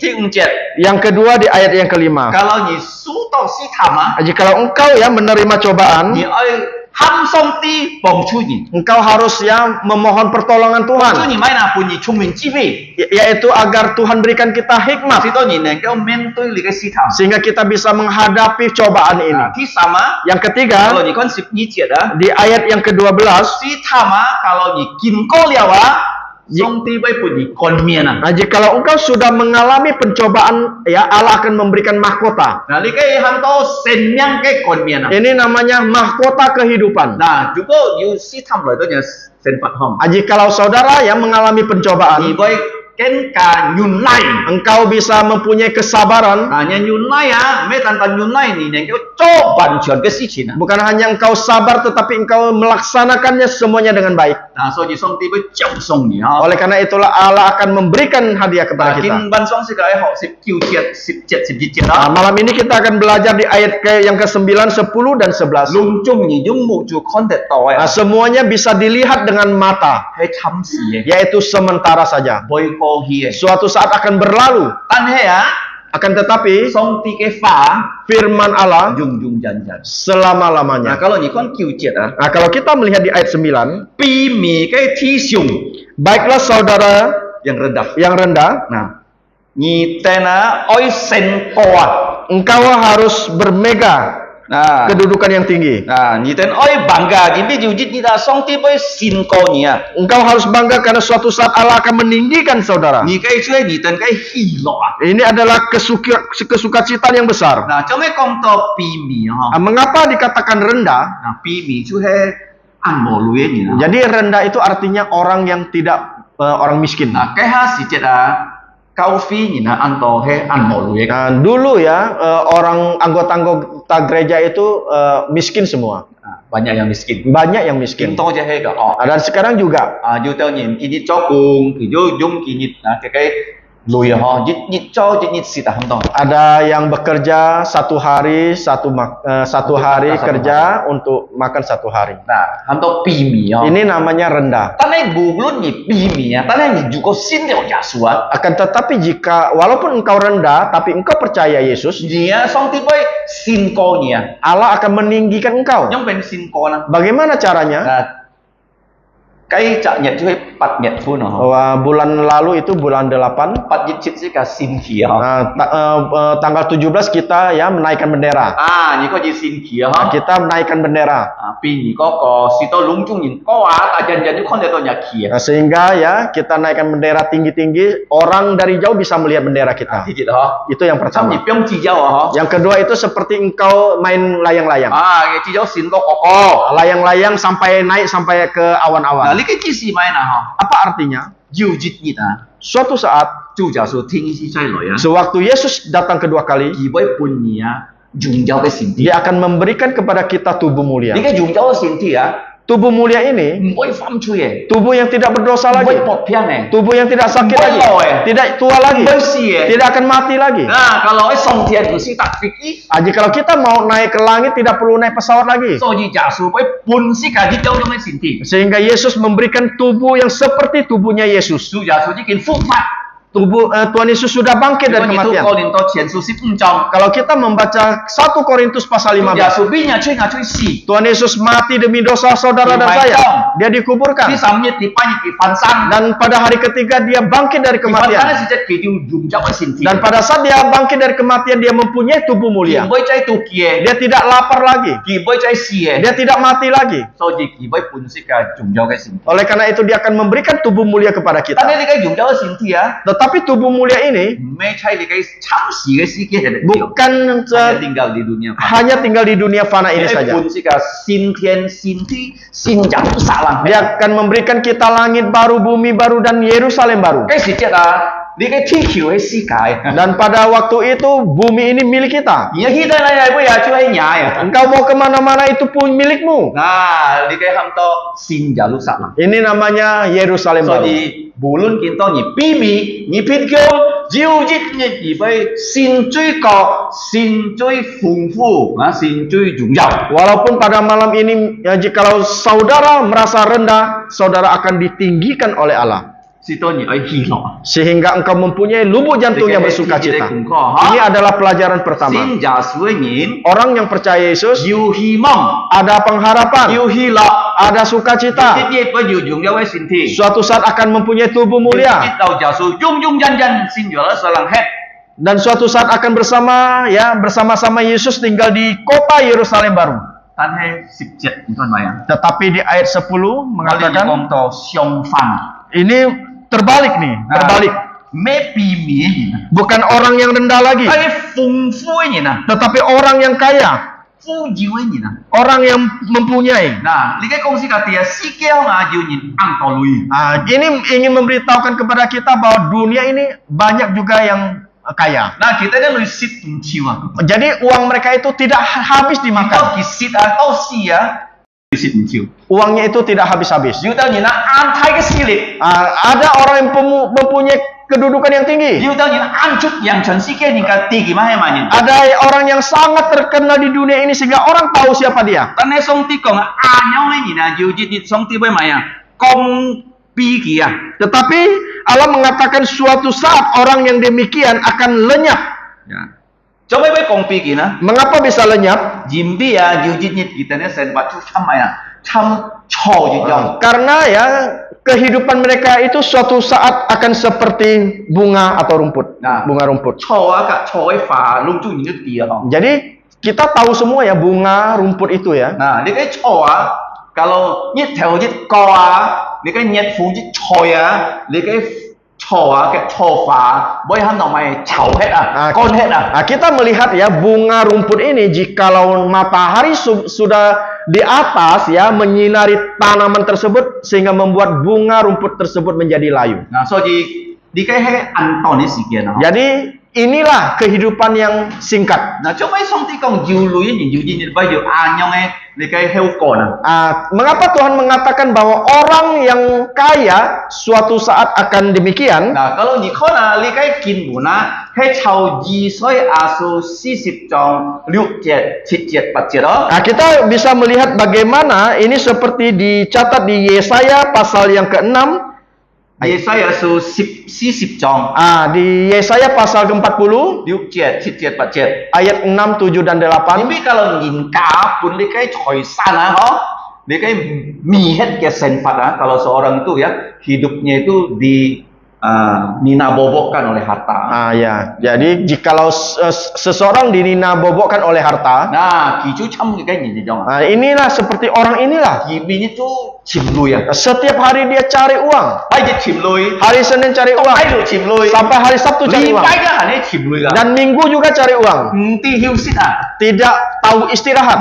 Ti ung jet. Yang kedua di ayat yang kelima. Kalau ni su to si tham ah, Jadi kalau engkau ya menerima cobaan, ni oi ham song ti bong chu ni. engkau harus ya memohon pertolongan Chu Tuhan, ni mai na pun ni chung min chi wei. yaitu agar Tuhan berikan kita hikmat Si to ni neng kau men tui li ke si tham. sehingga kita bisa menghadapi cobaan ini. Ti sama. Yang ketiga, Kalau ni kon sip ni jet ah. di ayat yang ke-12, Si tham ah kalau ni kin ko liao ah, song ti bai pun ni kon mian ah. nah, jikalau engkau sudah mengalami pencobaan, ya Allah akan memberikan mahkota. Nah, li ke ham to sen myang ke kon mian ah. Ini namanya mahkota kehidupan. Nah, juga you si tham loi to nya sen pat hong. Nah, jikalau saudara yang mengalami Ni pencobaan, boy ken ka nyun lai. engkau bisa mempunyai kesabaran. Nah, nya nyun lai ah, me tan tan nyun lai ni neng kau coban chuan ke si chin ah. Bukan hanya engkau sabar, tetapi engkau melaksanakannya semuanya dengan baik. Nah, so ji song ti bai chau song ni ha. Oleh karena itulah Allah akan memberikan hadiah kepada kita. Kin ban song si ka ai ho 10 jet 17 17 jet Nah, ah. malam ini kita akan belajar di ayat yang ke-9, 10, dan 11. Lung chung ni yung mu ju kon de to Nah, ai. semuanya bisa dilihat dengan mata, Hai tham si eh. yaitu sementara saja. Boy ko hi eh. Suatu saat akan berlalu. Tan he ah, Akan tetapi song ti ke fa firman Allah jung jung jan jan. Nah, selama-lamanya. kalau ni kon kiu jet ah. Nah, kalau kita melihat di ayat 9, Pi mi ke ti xiong baiklah saudara yang rendah. yang rendah, Nah, ni tena oi sen ko ah. engkau harus bermega Nah, kedudukan yang tinggi. nah, ni ten oi bangga ji bi ju jit ni da song ti boy sin ko ni ah. Engkau harus bangga karena suatu saat Allah akan meninggikan saudara. Ni kai chui ni ten kai hi lo ah. Ini adalah kesukacitaan yang besar. Nah, cho me kong to pi mi ha. Nah, mengapa dikatakan rendah? Nah, pi mi chu he an mo lu ye ni ah. Jadi rendah itu artinya orang yang tidak orang miskin. Nah, kai ha si jet ah. Kau fi ni na an to he an mo lu ye. Nah, dulu ya orang anggota gereja itu miskin semua. Nah, banyak yang miskin. Banyak yang Kim miskin. to je he ga oh. Nah, dan sekarang juga À, dù tao nhìn cái nhịp cho cùng thì dù dùng cái nhịp cái lùi họ nhịp cho cái nhịp xịt không đâu. ada yang bekerja satu hari kerja untuk makan satu hari. Nah, không đâu pi mì họ. Ini namanya rendah. Ta này bù luôn nhịp pi mì à, ta này nhịp dù có xin theo giả sủa. Akan tetapi jika walaupun engkau rendah, tapi engkau percaya Yesus, Dia xong tiếp với xin cô nhỉ. Allah akan meninggikan engkau. Nhưng bên xin cô nè. Bagaimana caranya? Là cái chợ nhật chứ bắt nhật pun họ. Bulan lalu itu bulan 8. Bắt nhật chít cả xin kia họ. Tanggal 17 kita ya menaikkan bendera. À, nhỉ có gì xin kia Nah, họ. kita menaikkan bendera. À, pi nhỉ có si to lung chung nhìn có à, ta dần dần chứ không thể tôi nhà kia. Nah, sehingga ya kita naikkan bendera tinggi-tinggi, orang dari jauh bisa melihat bendera kita. Thì chị đó. Itu yang Xong nhịp pertama. biông chỉ giao họ. Yang kedua itu seperti engkau main layang-layang. À, cái chỉ giao xin to có. Layang-layang sampai naik sampai ke Nah, awan-awan. lý cái chi mai nào họ. Apa artinya? Yêu dịch nhị à. Suatu saat, Chủ giáo số thiên si sai lỗi à. sewaktu Yesus datang kedua kali, Kỳ với bùn nhị à. Dùng giao cái xin thi. Dia akan memberikan kepada kita tubuh mulia. Lý cái dùng giao cái xin thi à. Tubuh mulia ini, Mỗi phạm chui à. tubuh yang tidak berdosa lagi. Mỗi bọt phiang này. Tubuh yang tidak sakit lagi. Tidak tua lagi. Mỗi si à. Tidak akan mati lagi. Nah, kalau cái song thiên của si tak fikir. Kalau kita mau naik ke langit, tidak perlu naik pesawat lagi. So di giả số với bùn si cả đi đâu đâu mới xin thi. Sehingga Yesus memberikan tubuh yang seperti tubuhnya Yesus. Chủ giả số chỉ kiến phúc phạt. Tuhan Yesus sudah bangkit dari Còn như kematian. Cô Linh to chiến số ship trong. Kalau kita membaca 1 Korintus pasal Chủ giả 15, số bi nhà chui ngà chui si. Tuhan Yesus mati demi dosa saudara dan saya. Dia dikuburkan. Đi sắm nhiệt thì pa nhiệt thì phán sang. Dan pada hari ketiga dia bangkit dari Thì phán sang kematian. si chất kỳ điều dùng giao cái xin thi. Dan pada saat dia bangkit dari kematian, dia mempunyai tubuh Kỳ mulia. với trái tu kia. Dia tidak lapar lagi. Kỳ với trái si. Dia tidak mati lagi. So gì kỳ với bùn si cả dùng giao cái xin thi. Oleh karena itu dia akan memberikan tubuh mulia kepada Ta kita. nên đi cái dùng giao cái xin thi á. Tetapi tubuh mulia ini Mấy trái đi cái chăm si cái si kia là điều. bukan Hanya tinggal di dunia. hanya tinggal di dunia fana ini Cái saja. bùn si cả xin thiên xin thi xin chẳng xạ lăng. Dia akan memberikan kita langit baru, bumi baru, dan Yerusalem baru. Cái si chết à. 你嘅天橋喺世界。 Dan pada waktu itu bumi ini milik kita. 而家起得嚟係咩啊？就係nhà啊。 Engkau mau kemana-mana itu pun milikmu. 嗱，你嘅冚多新耶路撒冷。 Ini namanya Yerusalem 所 baru. 以無論見到你秘密，你偏叫要日日而為先最高、先最豐富啊，先最榮耀。 Walaupun pada malam ini ya, jikalau saudara merasa rendah, saudara akan ditinggikan oleh Allah. 是當然係喜樂。 Sehingga engkau mempunyai lubuk jantung yang bersuka cita. Ini adalah pelajaran pertama. 信耶穌嘅人 Orang yang percaya Yesus 要希望， ada pengharapan, 要喜樂， ada sukacita. 日日不要榮耀嘅身體。 Suatu saat akan mempunyai tubuh mulia 知道耶穌永永遠遠先耶路撒冷吃。 dan suatu saat akan bersama-sama Yesus tinggal di kota Yerusalem baru. 但係17唔該咪啊？ Tetapi di ayat 10 我哋 mengatakan 講到相反， ini terbalik nih, terbalik. 咩秘密嘅人啊？ Bukan orang yang rendah lagi, 係豐富嘅人啊， tetapi orang yang kaya, 富有嘅人啊。 orang yang mempunyai. 嗱，你嘅公司嘅第一世界啊，要人按道理。 Ini ingin memberitahukan kepada kita bahwa dunia ini banyak juga yang kaya. 嗱，其他啲類蝕唔少啊， Jadi uang mereka itu tidak habis 到 dimakan. 佢蝕啊，到時啊，蝕唔少。 Uangnya itu tidak habis-habis. 要到人啊，按太嘅勢力， Ada orang yang mempunyai kedudukan yang tinggi. 要到人按出人全世界人嘅地幾萬萬人。 Ada orang yang sangat terkenal di dunia ini sehingga orang tahu siapa dia. 但係上帝講啊，按樣嘅人啊，要日上帝會咪啊，公比佢啊。 Tetapi Allah mengatakan suatu saat orang yang demikian akan lenyap.做咩會公比佢呢？ Mengapa bisa lenyap? 因為啊，要日kita呢成日出參咪啊，參錯一樣。 Karena ya kehidupan mereka itu suatu saat akan seperti bunga atau rumput. Nah. Bunga rumput. 錯啊，個錯嘅法，弄中人嘅地啊。 Jadi kita tahu semua ya bunga rumput itu ya. Nah, 你嘅錯啊，kalau 一條一個啊，你嘅日付一菜啊，你嘅錯啊嘅錯法，每肯同埋潮hết啊，乾hết啊。 Nah, kita melihat ya bunga rumput ini jikalau matahari sudah di atas ya menyinari tanaman tersebut sehingga membuat bunga rumput tersebut menjadi layu. 嗱，所以你嘅係按當嘅時間啊。 Jadi inilah kehidupan yang singkat. 嗱，做咩上帝講要女人要日不要按樣嘅，你嘅係乾啊？ Mengapa Tuhan mengatakan bahwa orang yang kaya suatu saat akan demikian? 嗱，kalau 你看啊，你嘅經文啊，係從以賽亞書40章6節、7節、8節咯。 Nah, kita bisa melihat bagaimana ini seperti dicatat di Yesaya pasal yang ke-6. 以賽亞書40章 Di Yesaya pasal ke-40 6節、7節、8節。 ayat 6, 7 dan 8. Tapi kalau nhìn cả pun cái thời san á, di cái mihet ke senpat á, kalau seorang itu ya hidupnya itu dinabobokkan oleh harta. Ya, jadi jikalau seseorang dinabobokkan oleh harta, Nah, kicu cam cái nhìn dong. inilah seperti orang inilah. Kibinya tuh chim lui à. Setiap hari dia cari uang. Bây giờ chim lui. Hari Senin cari uang. Bây giờ chim lui. Sampai hari Sabtu cari uang. Bây giờ hẳn chim lui cả. Dan Minggu juga cari uang. Ti hiu sit à. Tidak tahu istirahat.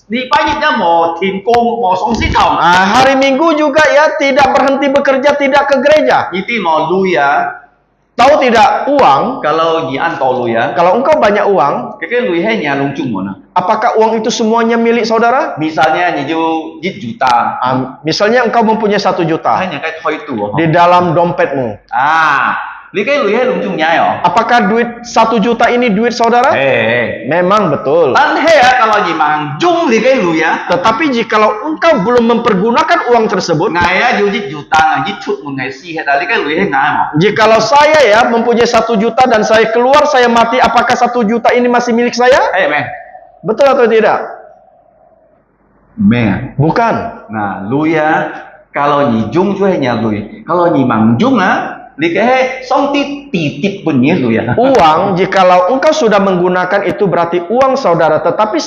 Di bây giờ mau thiền cung, mau song sit hồng. Hari Minggu juga ya tidak berhenti bekerja, tidak ke gereja. Itu mau lui à. Tahu tidak uang? Kalau di an tol lui à. Kalau engkau banyak uang, Cái lui hay nhà lung chung mana. apakah uang itu semuanya milik saudara? Misalnya như ít juta. Misalnya engkau mempunyai 1 juta Hanya cái thoi tủ. di dalam dompetmu. Li cái lui hay lung chung nhai oh. Apakah duit 1 juta ini duit saudara? Memang betul. An he ya kalau di mang chung li cái lui ya. Tetapi jikalau engkau belum mempergunakan uang tersebut, Ngày ya yêu ít juta, ít chút một ngày si hết li cái lui hay ngai mà. jikalau saya ya mempunyai 1 juta dan saya keluar, saya mati, apakah 1 juta ini masih milik saya? Men. Betul atau tidak? Men. Bukan. Nah, lui ya kalau ni chung cho hay nhà lui. Kalau ni mang chung á, li cái song titip pun ni lui ya. Uang, jikalau engkau sudah menggunakan itu berarti uang saudara, tetapi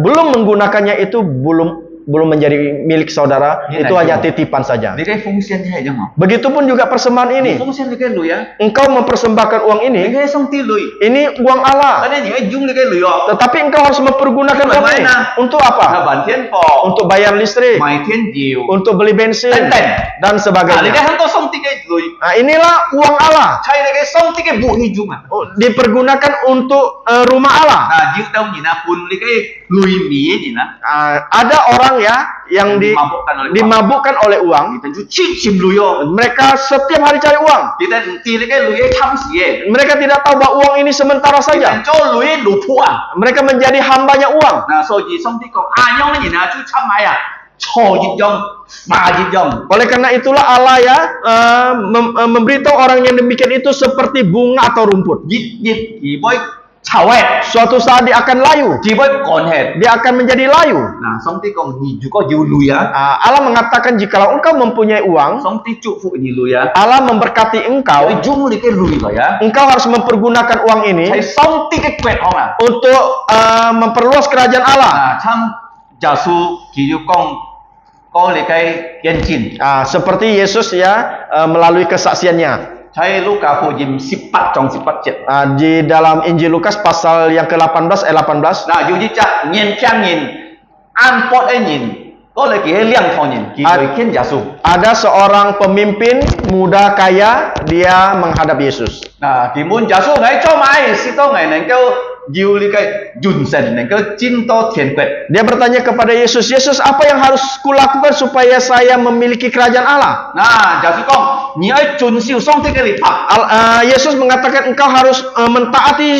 belum menggunakannya itu belum belum menjadi milik saudara, itu hanya titipan saja. Begitupun juga persembahan ini. Engkau mempersembahkan uang ini uang Allah. Tetapi engkau harus mempergunakan uang ini untuk apa? Untuk bayar listrik, untuk beli bensin, dan sebagainya. Nah, inilah uang Allah. Dipergunakan untuk rumah Allah. Ada orang ya yang dimabukkan oleh uang. Mereka setiap hari cari uang. Mereka tidak tahu bahwa uang ini sementara saja. Mereka menjadi hambanya uang. Oleh karena itulah Allah ya memberitahu orang yang demikian itu seperti bunga atau rumput. Suatu saat dia akan layu. Dia akan menjadi layu. Allah mengatakan jikalau engkau mempunyai uang, Allah memberkati engkau. Engkau harus mempergunakan uang ini untuk memperluas kerajaan Allah. Seperti Yesus ya melalui kesaksiannya. Di dalam Injil Lukas pasal yang ke-18 ayat 18. Ada seorang pemimpin muda kaya, dia menghadap Yesus. Dia bertanya kepada Yesus, Yesus, apa yang harus kulakukan supaya saya memiliki kerajaan Allah? Yesus mengatakan engkau harus mentaati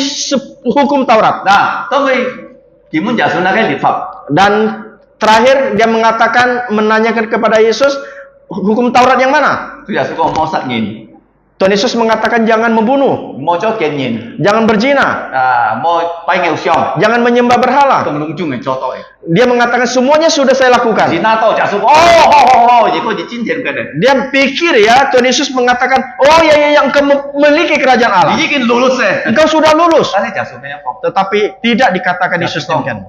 hukum Taurat. Dan terakhir dia mengatakan, menanyakan kepada Yesus, hukum Taurat yang mana? Tuhan Yesus mengatakan jangan membunuh, jangan berzina, jangan menyembah berhala. Dia mengatakan semuanya sudah saya lakukan. Dia pikir ya Tuhan Yesus mengatakan, oh ya engkau memiliki kerajaan Allah. Engkau sudah lulus. Tetapi tidak dikatakan Yesus demikian.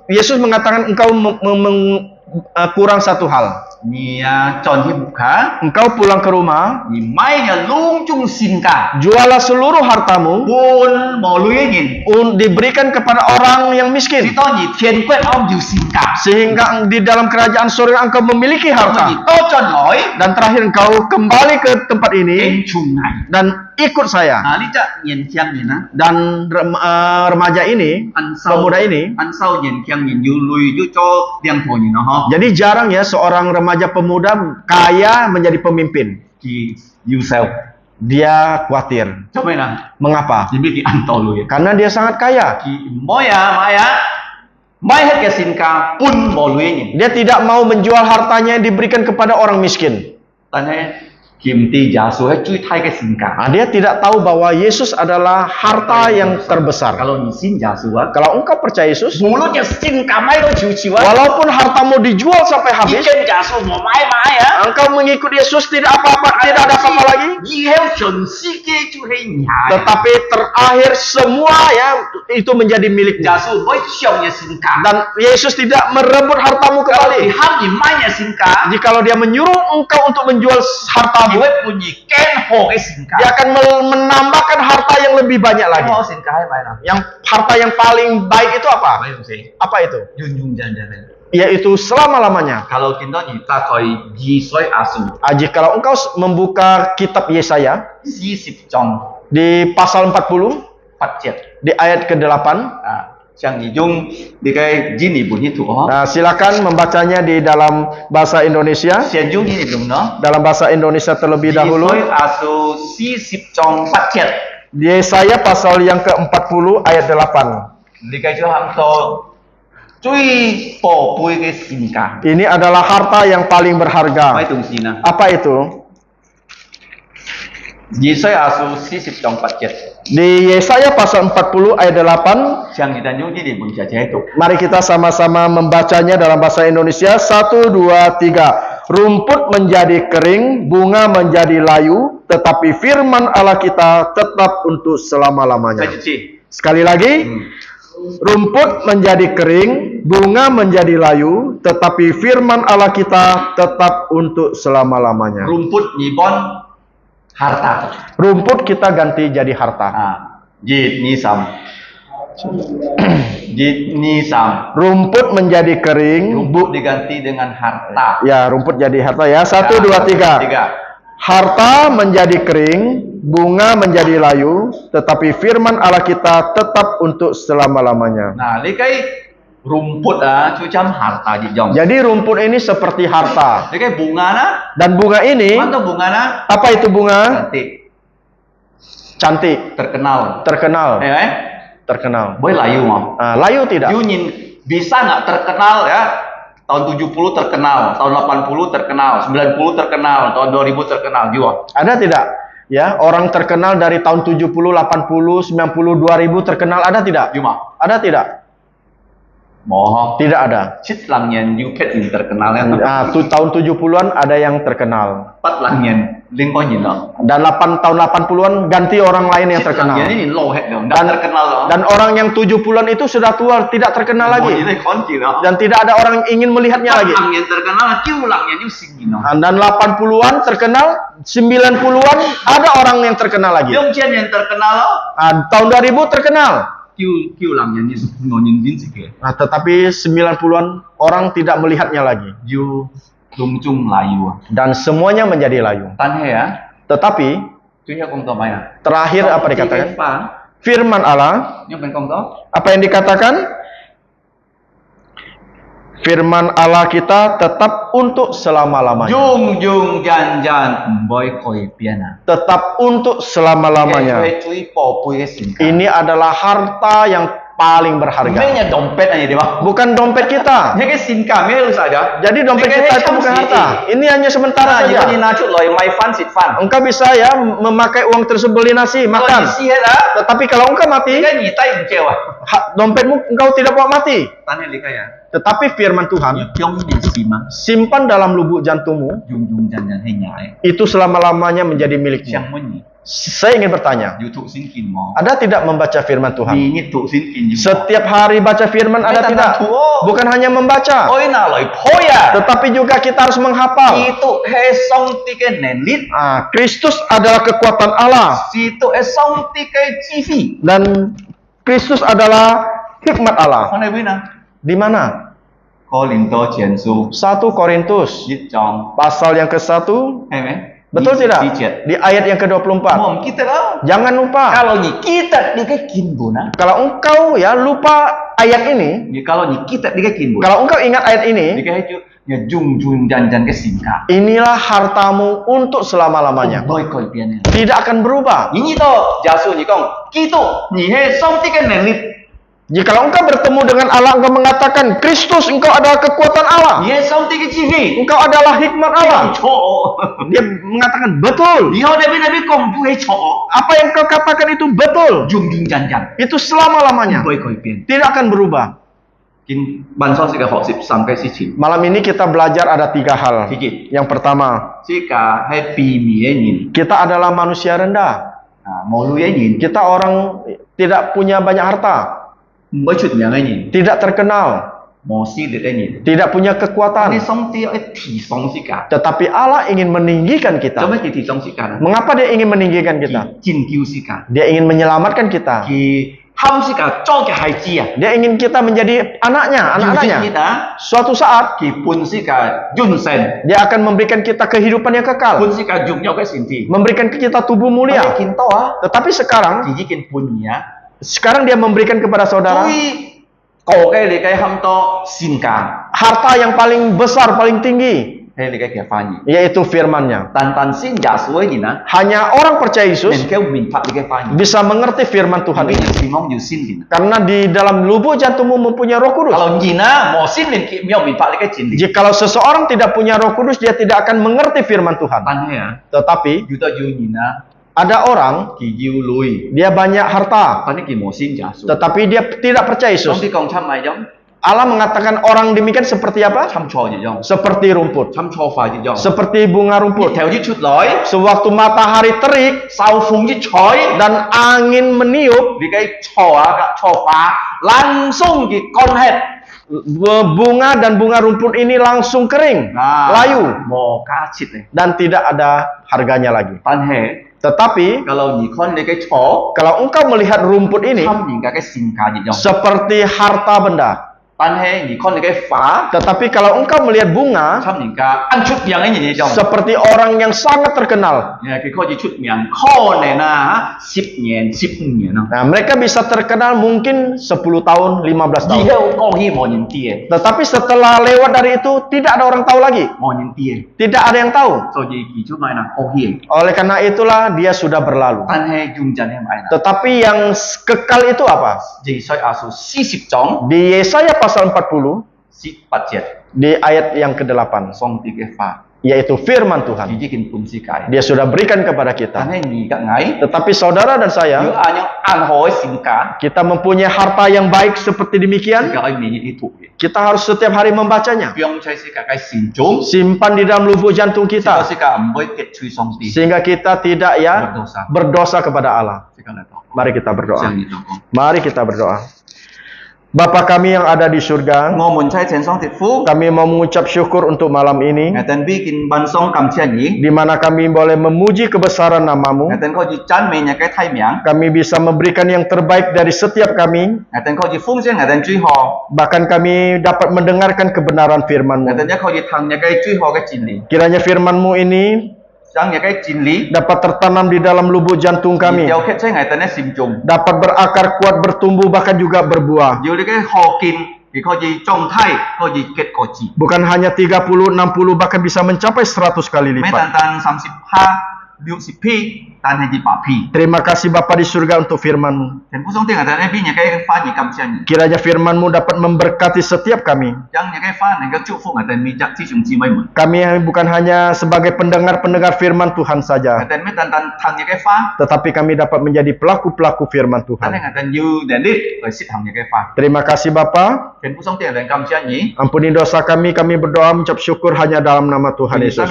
Yesus mengatakan engkau kurang satu hal. Engkau pulang ke rumah, jualah seluruh hartamu, diberikan kepada orang yang miskin, sehingga di dalam kerajaan surga engkau memiliki harta. Dan terakhir engkau kembali ke tempat ini dan ikut saya. Dan remaja ini, pemuda ini, jadi jarang ya seorang remaja pemuda kaya menjadi pemimpin. Dia khawatir. Mengapa? Karena dia sangat kaya. Dia tidak mau menjual hartanya yang diberikan kepada orang miskin. Dia tidak tahu bahwa Yesus adalah harta yang terbesar. Kalau engkau percaya Yesus, walaupun hartamu dijual sampai habis, engkau mengikut Yesus tidak apa-apa, tidak ada apa-apa lagi. Tetapi terakhir semua ya itu menjadi milikmu. Dan Yesus tidak merebut hartamu kembali. Jikalau dia menyuruh engkau untuk menjual harta, dia akan menambahkan harta yang lebih banyak lagi. Yang harta yang paling baik itu apa? Apa itu? Yaitu selama-lamanya. Jikalau engkau membuka kitab Yesaya di pasal 40 di ayat ke-8. Nah, silakan membacanya di dalam bahasa Indonesia. Dalam bahasa Indonesia terlebih dahulu. Yesaya pasal yang ke-40 ayat 8. Ini adalah harta yang paling berharga. Apa itu? Di Yesaya pasal 40 ayat 8. Mari kita sama-sama membacanya dalam bahasa Indonesia. 1, 2, 3. Rumput menjadi kering, bunga menjadi layu, tetapi firman Allah kita tetap untuk selama-lamanya. Sekali lagi. Rumput menjadi kering, bunga menjadi layu, tetapi firman Allah kita tetap untuk selama-lamanya. Rumput nyibon harta. Rumput kita ganti jadi harta. Jit nisam. Jit nisam. Rumput menjadi kering. Rumput diganti dengan harta. Ya, rumput jadi harta ya. 1, 2, 3. Harta menjadi kering, bunga menjadi layu, tetapi firman Allah kita tetap untuk selama-lamanya. Nah, likai rumput macam harta jong. Jadi rumput ini seperti harta. Likai bunga na. Dan bunga ini, Mana bunga na? apa itu bunga? Cantik. Cantik. Terkenal. Terkenal. Terkenal. Boleh layu mau. Layu tidak? Yunin bisa nggak terkenal ya? Tahun 70 terkenal, tahun 80 terkenal, 90 terkenal, tahun 2000 terkenal juga. Ada tidak? Ya, orang terkenal dari tahun 70, 80, 90, 2000 terkenal, ada tidak? Cuma Ada tidak? Mohon. Tidak ada. Cit langyen Yupet yang terkenal ya. Tahun 70-an ada yang terkenal. 4 langyen lingkon loh. Dan tahun 80-an ganti orang lain yang terkenal. Ini low head dong. Dan terkenal loh. Dan orang yang 70-an itu sudah tua, tidak terkenal lagi. Dan tidak ada orang yang ingin melihatnya lagi. Langyen terkenal, kiu langyen itu singgi loh. Dan 80-an terkenal, 90-an ada orang yang terkenal lagi. Yang yang terkenal loh. Tahun 2000 terkenal. Kiu langyen itu nonyin sih. Tetapi 90-an orang tidak melihatnya lagi. Yu Lumcung layu. Dan semuanya menjadi layu. Tanhe ya. Tetapi terakhir apa dikatakan? Firman Allah. Apa yang dikatakan? Firman Allah kita tetap untuk selama-lamanya. Jung janjan boy koi piana. Tetap untuk selama-lamanya. Ini adalah harta yang paling berharga. Ini dompet aja deh, bukan dompet kita. Ini SIM-card saja. Jadi dompet kita itu bukan harta. Ini hanya sementara saja. Engkau bisa ya memakai uang tersebut beli nasi, makan. Tetapi kalau engkau mati, dompetmu engkau tidak bawa mati. Tetapi firman Tuhan, simpan dalam lubuk jantungmu, itu selama-lamanya menjadi milikmu. Saya ingin bertanya, ada tidak membaca firman Tuhan? Setiap hari baca firman ada tidak? Bukan hanya membaca, tetapi juga kita harus menghafal. Kristus adalah kekuatan Allah. Dan Kristus adalah hikmat Allah. Di mana? 1 Korintus pasal yang ke-1. Betul tidak? Di ayat yang ke-24. Jangan lupa. Kalau engkau ya lupa ayat ini, kalau engkau ingat ayat ini, inilah hartamu untuk selama-lamanya. Tidak akan berubah. Jika engkau bertemu dengan Allah, engkau mengatakan, Kristus, engkau adalah kekuatan Allah. Engkau adalah hikmat Allah. Dia mengatakan, betul. Apa yang kau katakan itu betul. Itu selama-lamanya. Tidak akan berubah. Malam ini kita belajar ada 3 hal. Yang pertama, kita adalah manusia rendah. Kita orang tidak punya banyak harta. Tidak terkenal, tidak punya kekuatan, tetapi Allah ingin meninggikan kita. Mengapa dia ingin meninggikan kita? Dia ingin menyelamatkan kita. Dia ingin kita menjadi anak-anaknya. Suatu saat dia akan memberikan kita kehidupan yang kekal, memberikan kita tubuh mulia. Tetapi sekarang dia memberikan kepada saudara harta yang paling besar, paling tinggi, yaitu firman-Nya. Hanya orang percaya Yesus bisa mengerti firman Tuhan ini. Karena di dalam lubuk jantungmu mempunyai Roh Kudus. Jikalau seseorang tidak punya Roh Kudus, dia tidak akan mengerti firman Tuhan. Tetapi ada orang, dia banyak harta, tetapi dia tidak percaya Yesus. Allah mengatakan orang demikian seperti apa? Seperti rumput, seperti bunga rumput. Sewaktu matahari terik dan angin meniup, bunga dan bunga rumput ini langsung kering, layu, dan tidak ada harganya lagi. Tetapi kalau engkau melihat rumput ini seperti harta benda, tetapi kalau engkau melihat bunga seperti orang yang sangat terkenal. Nah, mereka bisa terkenal mungkin 10 tahun, 15 tahun. Tetapi setelah lewat dari itu, tidak ada orang tahu lagi. Tidak ada yang tahu. Oleh karena itulah dia sudah berlalu. Tetapi yang kekal itu apa? Di Yesaya pasal 40, di ayat yang ke-8, yaitu firman Tuhan. Dia sudah berikan kepada kita. Tetapi saudara dan saya, kita mempunyai harta yang baik seperti demikian. Kita harus setiap hari membacanya. Simpan di dalam lubuk jantung kita, sehingga kita tidak berdosa kepada Allah. Mari kita berdoa. Mari kita berdoa. Bapa kami yang ada di surga, kami mau mengucap syukur untuk malam ini, di mana kami boleh memuji kebesaran nama-Mu. Kami bisa memberikan yang terbaik dari setiap kami. Bahkan kami dapat mendengarkan kebenaran firman-Mu. Kiranya firman-Mu ini dapat tertanam di dalam lubuk jantung kami, dapat berakar kuat, bertumbuh, bahkan juga berbuah. Bukan hanya 30, 60, bahkan bisa mencapai 100 kali lipat. Terima kasih Bapa di surga untuk firman-Mu. Kiranya firman-Mu dapat memberkati setiap kami. Kami bukan hanya sebagai pendengar-pendengar firman Tuhan saja, tetapi kami dapat menjadi pelaku-pelaku firman Tuhan. Terima kasih Bapa. Ampuni dosa kami. Kami berdoa mengucap syukur hanya dalam nama Tuhan Yesus.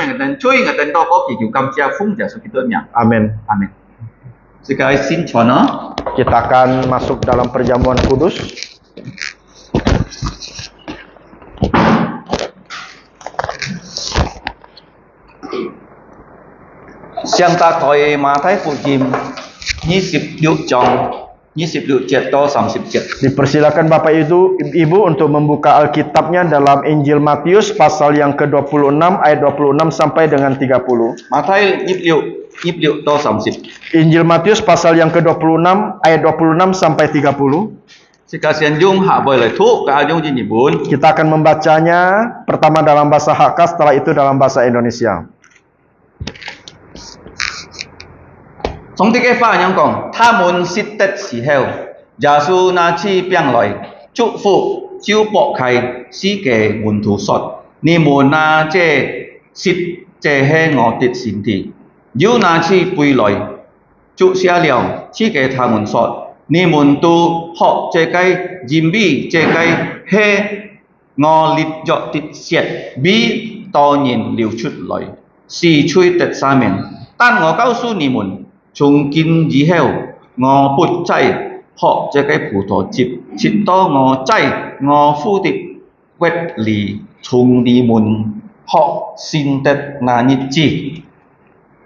Amin. Amin. Kita akan masuk dalam perjamuan kudus. Siang ta coi Matai Fujim 26 章 26 to 37. Dipersilakan Bapak Ibu untuk membuka Alkitabnya dalam Injil Matius pasal yang ke-26 ayat 26 sampai dengan 30. Matai 26 to 30. Injil Matius pasal yang ke-26 ayat 26 sampai 30. Kita akan membacanya pertama dalam bahasa Hakka, setelah itu dalam bahasa Indonesia. Trong cái pha nhang講，他們識的時候，耶穌拿起餅來，祝福，就擘開，施給門徒說：你們拿這食，這是我的身體。又拿起杯來，祝謝了，賜給他們說：你們都喝這個，因為這個是我立約的血，必多人流出來，是罪的赦免。但我告訴你們，從今以後，我不再喝這個葡萄汁，直到我在我父的國裏從你們喝新的那日子。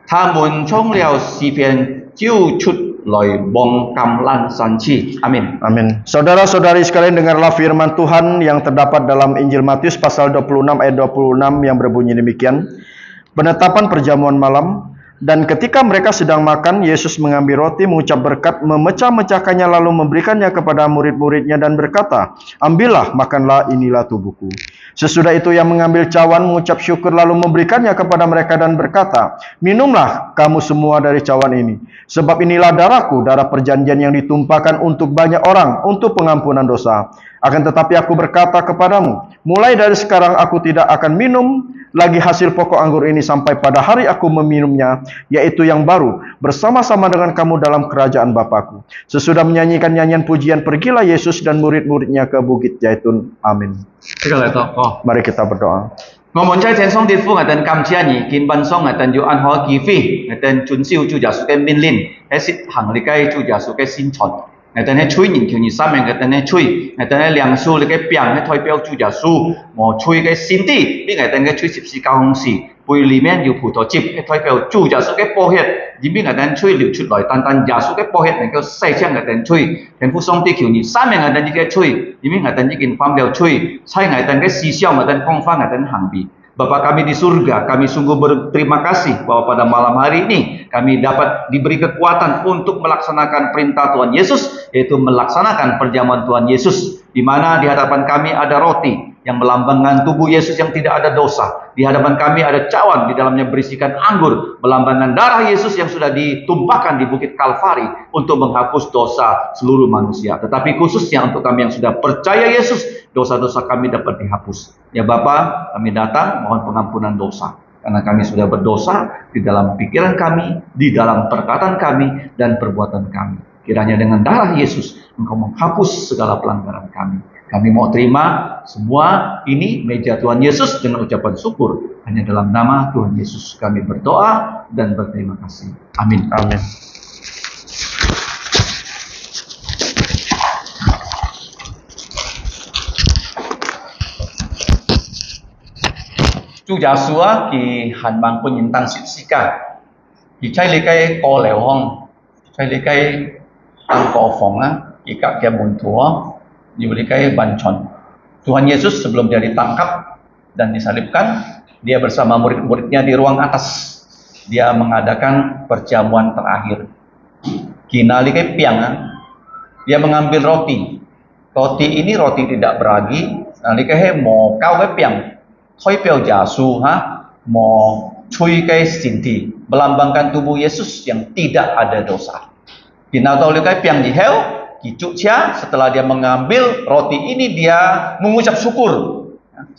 他們唱了詩篇，就出來往橄欖山去。Amin. Amin. Saudara-saudari sekalian, dengarlah firman Tuhan yang terdapat dalam Injil Matius pasal 26 ayat 26 yang berbunyi demikian. Penetapan perjamuan malam. Dan ketika mereka sedang makan, Yesus mengambil roti, mengucap berkat, memecah-mecahkannya, lalu memberikannya kepada murid-muridnya dan berkata, ambillah, makanlah, inilah tubuhku. Sesudah itu ia mengambil cawan, mengucap syukur, lalu memberikannya kepada mereka dan berkata, minumlah kamu semua dari cawan ini, sebab inilah darahku, darah perjanjian yang ditumpahkan untuk banyak orang, untuk pengampunan dosa. Akan tetapi aku berkata kepadamu, mulai dari sekarang aku tidak akan minum lagi hasil pokok anggur ini sampai pada hari aku meminumnya, yaitu yang baru, bersama-sama dengan kamu dalam kerajaan Bapakku. Sesudah menyanyikan nyanyian pujian, pergilah Yesus dan murid-muridnya ke Bukit Zaitun. Amin. Mari kita berdoa. ngày tên chui nhìn kiểu như sao mình ngày tên chui ngày tên liang su cái piang cái thoi béo chu giả su mà chui cái xin ti biết ngày tên chui xịp xì cao hông xì bùi lì menอยู่ผู้ต่อจิบcái thoi béo chu giả su cái po hếtยิ่งbiết ngày tên chui liu chút lòi tan tan giả su cái po hết này cái say chăng ngày tên chui tênผู้song ti kiểu như sao mình ngày tên cái chuiยิ่งbiết ngày tên cái kinh phang béo chui sai ngày tên cái xì xiao ngày tên phong phang ngày tên hàng bì Bapa kami di surga, kami sungguh berterima kasih bahwa pada malam hari ini kami dapat diberi kekuatan untuk melaksanakan perintah Tuhan Yesus, yaitu melaksanakan perjamuan Tuhan Yesus, di mana di hadapan kami ada roti yang melambangkan tubuh Yesus yang tidak ada dosa. Di hadapan kami ada cawan, di dalamnya berisikan anggur, melambangkan darah Yesus yang sudah ditumpahkan di Bukit Kalvari untuk menghapus dosa seluruh manusia. Tetapi khususnya untuk kami yang sudah percaya Yesus, dosa-dosa kami dapat dihapus. Ya Bapa, kami datang mohon pengampunan dosa. Karena kami sudah berdosa di dalam pikiran kami, di dalam perkataan kami, dan perbuatan kami. Kiranya dengan darah Yesus, Engkau menghapus segala pelanggaran kami. Kami mau terima semua ini meja Tuhan Yesus dengan ucapan syukur. Hanya dalam nama Tuhan Yesus kami berdoa dan berterima kasih. Amin. Amin. Chú giả xúa thì hành bằng của nhìn tăng xịt xì cả thì chạy lấy cái co lẻo hông chạy lấy cái tăng co phòng á thì các cái bùn thua nhiều lấy cái bancon. Tuhan Yesus sebelum dia ditangkap dan disalibkan, dia bersama murid-muridnya di ruang atas, dia mengadakan perjamuan terakhir. Kinali cái piang á, dia mengambil roti. Roti ini roti tidak beragi, nali cái mò cao cái piang thoi béo giả su mò chui cái sinti melambangkan tubuh Yesus yang tidak ada dosa. Pinatau likai piang di heo kicucia, setelah dia mengambil roti ini dia mengucap syukur.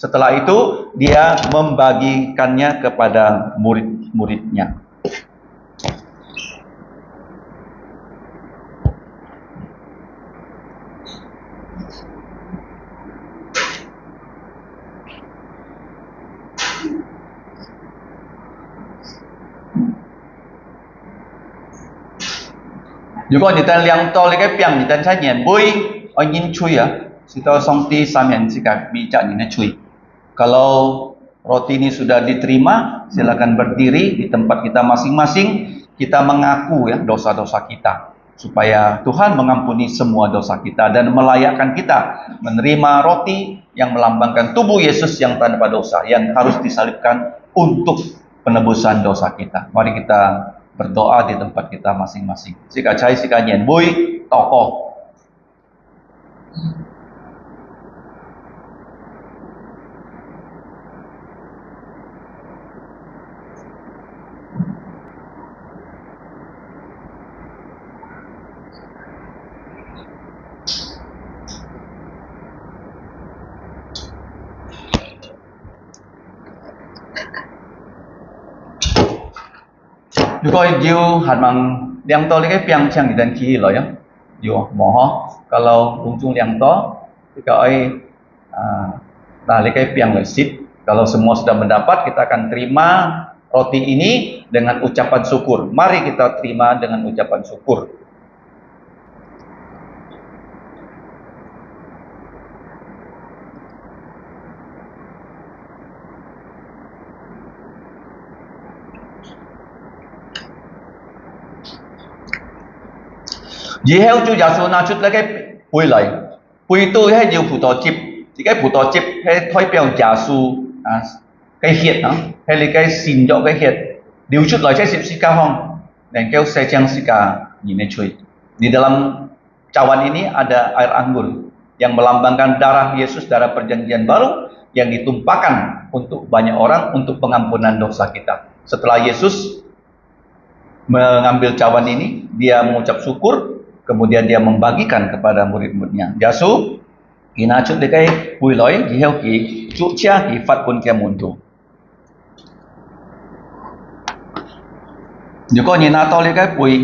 Setelah itu dia membagikannya kepada murid-muridnya. Nếu có người ta liang to lấy cái piang người ta sai nhện bui, anh nhìn chui kita song ti samian jika bijak ini chui. Kalau roti ini sudah diterima, silakan berdiri di tempat kita masing-masing. Kita mengaku ya dosa-dosa kita, supaya Tuhan mengampuni semua dosa kita dan melayakkan kita menerima roti yang melambangkan tubuh Yesus yang tanpa dosa, yang harus disalibkan untuk penebusan dosa kita. Mari kita berdoa di tempat kita masing-masing. Jika cai sika nyen bui tokoh. Nếu có yêu hạt bằng liang to cái piang chang di dan kiri loh ya, yo moho kalau ujung liang to, jika dari cái piang lesit, kalau semua sudah mendapat, kita akan terima roti ini dengan ucapan syukur. Mari kita terima dengan ucapan syukur. Dì heo chú giả số na chút lấy cái bùi lại bùi tôi hay nhiều phụ tỏ chip thì cái phụ tỏ chip hay thói bèo giả số cái hiện đó hay là cái xin cho cái hiện điều chút lại saya sika hong dan kau secang sika ini cuy. Di dalam cawan ini ada air anggur yang melambangkan darah Yesus, darah perjanjian baru yang ditumpahkan untuk banyak orang untuk pengampunan dosa kita. Setelah Yesus mengambil cawan ini, dia mengucap syukur. Kemudian dia membagikan kepada murid-muridnya. Jasu, ina chút để cái bùi lói thì heo kỳ chú chia thì phạt quân kia muốn tu. Nếu có nhìn to lấy cái bùi,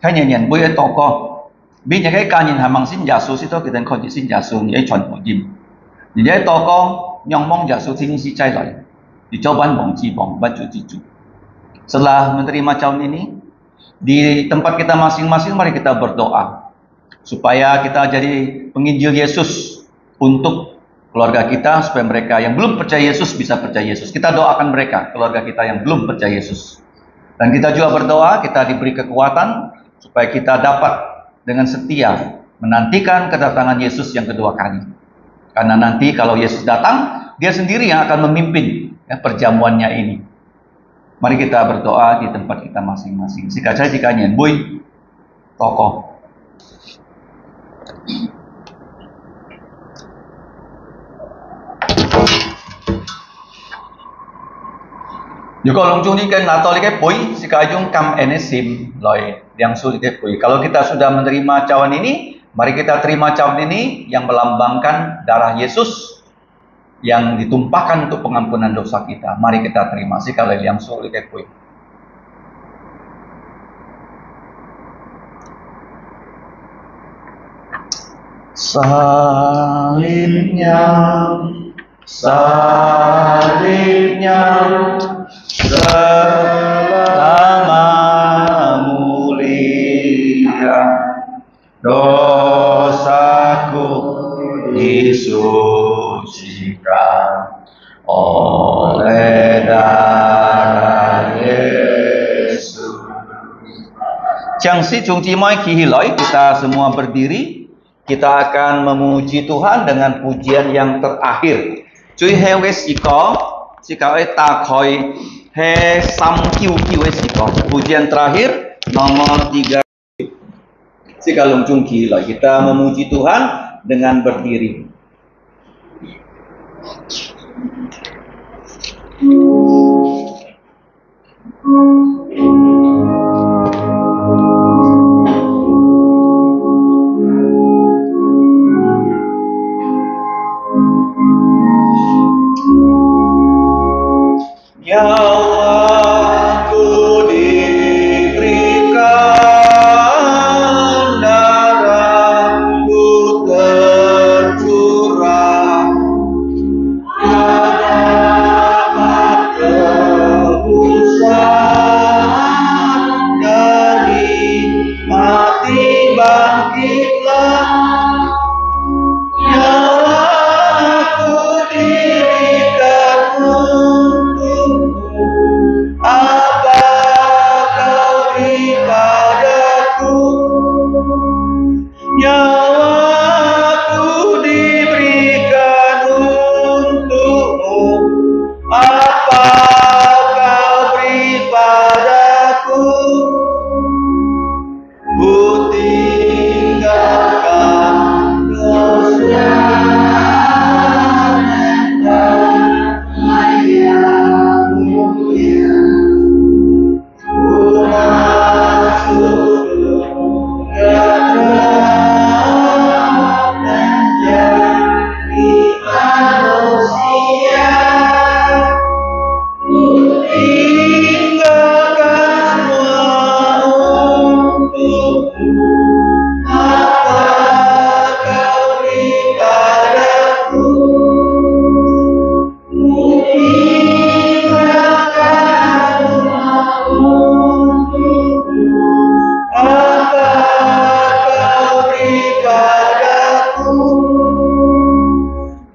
hay nhìn bùi ấy to co. Vì những cái ca nhìn hàng bằng xin jasu thì tôi kita còn chỉ xin jasu những chuẩn của dìm. Những cái to co, nhong mong jasu thì si cai lại. Di coban bong ci bong baju cicu. Setelah menerima cawan ini, di tempat kita masing-masing mari kita berdoa. supaya kita jadi penginjil Yesus untuk keluarga kita, supaya mereka yang belum percaya Yesus bisa percaya Yesus. Kita doakan mereka, keluarga kita yang belum percaya Yesus. Dan kita juga berdoa, kita diberi kekuatan supaya kita dapat dengan setia menantikan kedatangan Yesus yang kedua kali. Karena nanti kalau Yesus datang, dia sendiri yang akan memimpin perjamuannya ini. Mari kita berdoa di tempat kita masing-masing. Sika saya jika nyen bui tokoh. Nếu có long chung đi cái nato đi cái bui, sika jung kam enesim loy yang sulit cái bui. Kalau kita sudah menerima cawan ini, mari kita terima cawan ini yang melambangkan darah Yesus yang ditumpahkan untuk pengampunan dosa kita. Mari kita terima sika loy yang sulit cái bui. Salibnya, salibnya, selama mulia dosaku disucikan oleh darah Yesus. Chang si chung chi moi ki hiloi, kita semua berdiri. Kita akan memuji Tuhan dengan pujian yang terakhir. Cui hewe siko, sika ta koi he sam kiu kiu siko. Pujian terakhir nomor 3. Sika lungcung ki lah. Kita memuji Tuhan dengan berdiri. Nyawaku diberikan, darahku tercurah, dapat tebusan dari mati bangkitlah. Nyawaku diberikan untukmu, apa kau beri padaku? Nyawaku diberikan untukmu, apa kau beri padaku? Ku tinggalkan dosa yang mulia, ku masuk surga dan jadi manusia. Ku tinggalkan semua untukmu, apa kau beri padaku? Ku tinggalkan semua untukmu, apa kau beri padaku?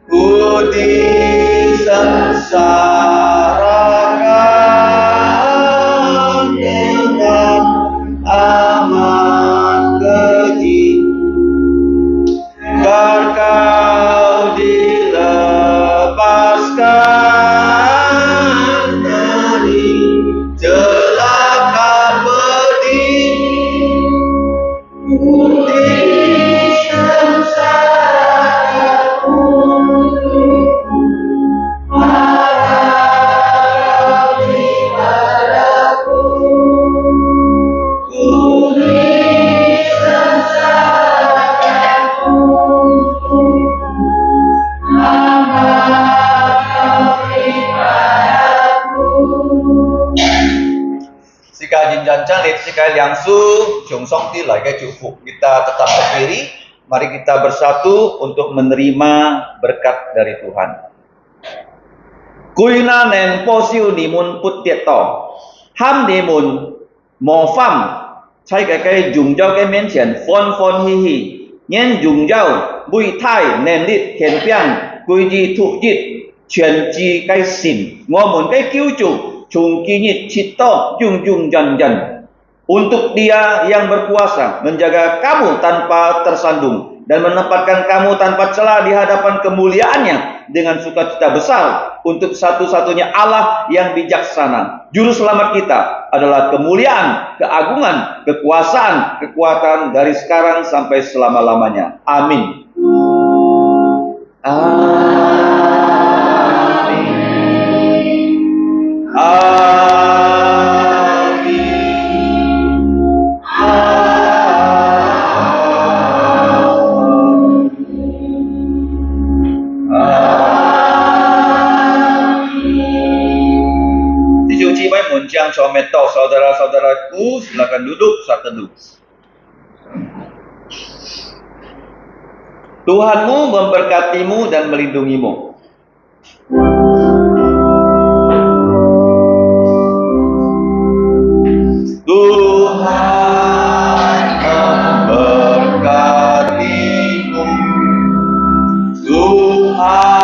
Ku disengsarakan dengan amat keji, biar kau dilepaskan dari celaka pedih. Ku disengsarakan untukmu, apa kau beri padaku? Ku disengsarakan untukmu, apa kau beri padaku? Sika jin jan calit, sika liang su, chung song ti lai kai cukup. Kita tetap berdiri, mari kita bersatu untuk menerima berkat dari Tuhan. Kuina nen posiu nimun put tiet to, ham nimun mo fam, cai kai kai jung giao kai mian qian fon fon hi hi. nhân dùng dao bùi thai nền lít khen piang quy di thụ dịt truyền chi cái xỉn ngô muốn cái cứu chủ chung ki nyit cito jung jan untuk Dia yang berkuasa menjaga kamu tanpa tersandung dan menempatkan kamu tanpa celah di hadapan kemuliaannya dengan sukacita besar untuk satu-satunya Allah yang bijaksana. Juru selamat kita adalah kemuliaan, keagungan, kekuasaan, kekuatan dari sekarang sampai selama-lamanya. Amin. Yang someto saudara-saudaraku, silakan duduk saat teduh. Tuhanmu memberkatimu dan melindungimu. Tuhan memberkatimu. Tuhan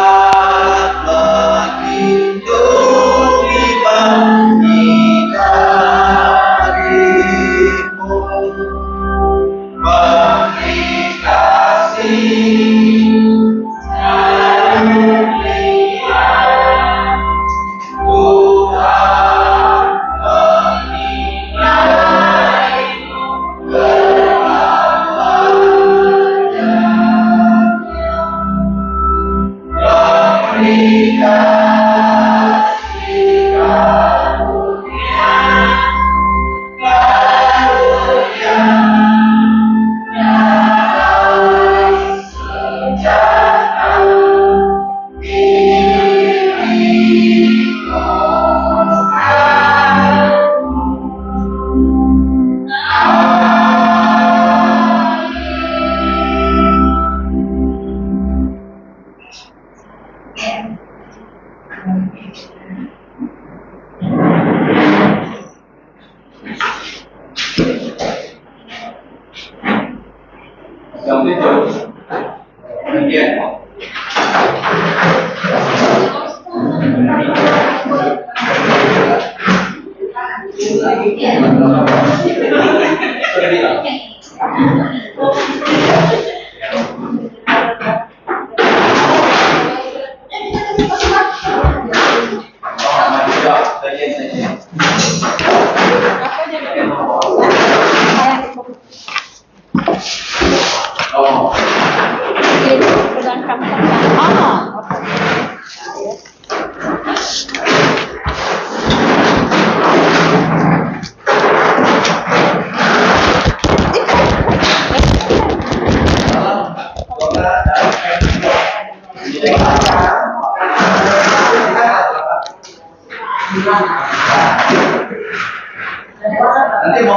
nanti mau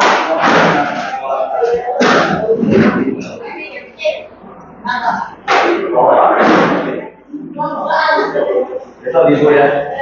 besok libur ya.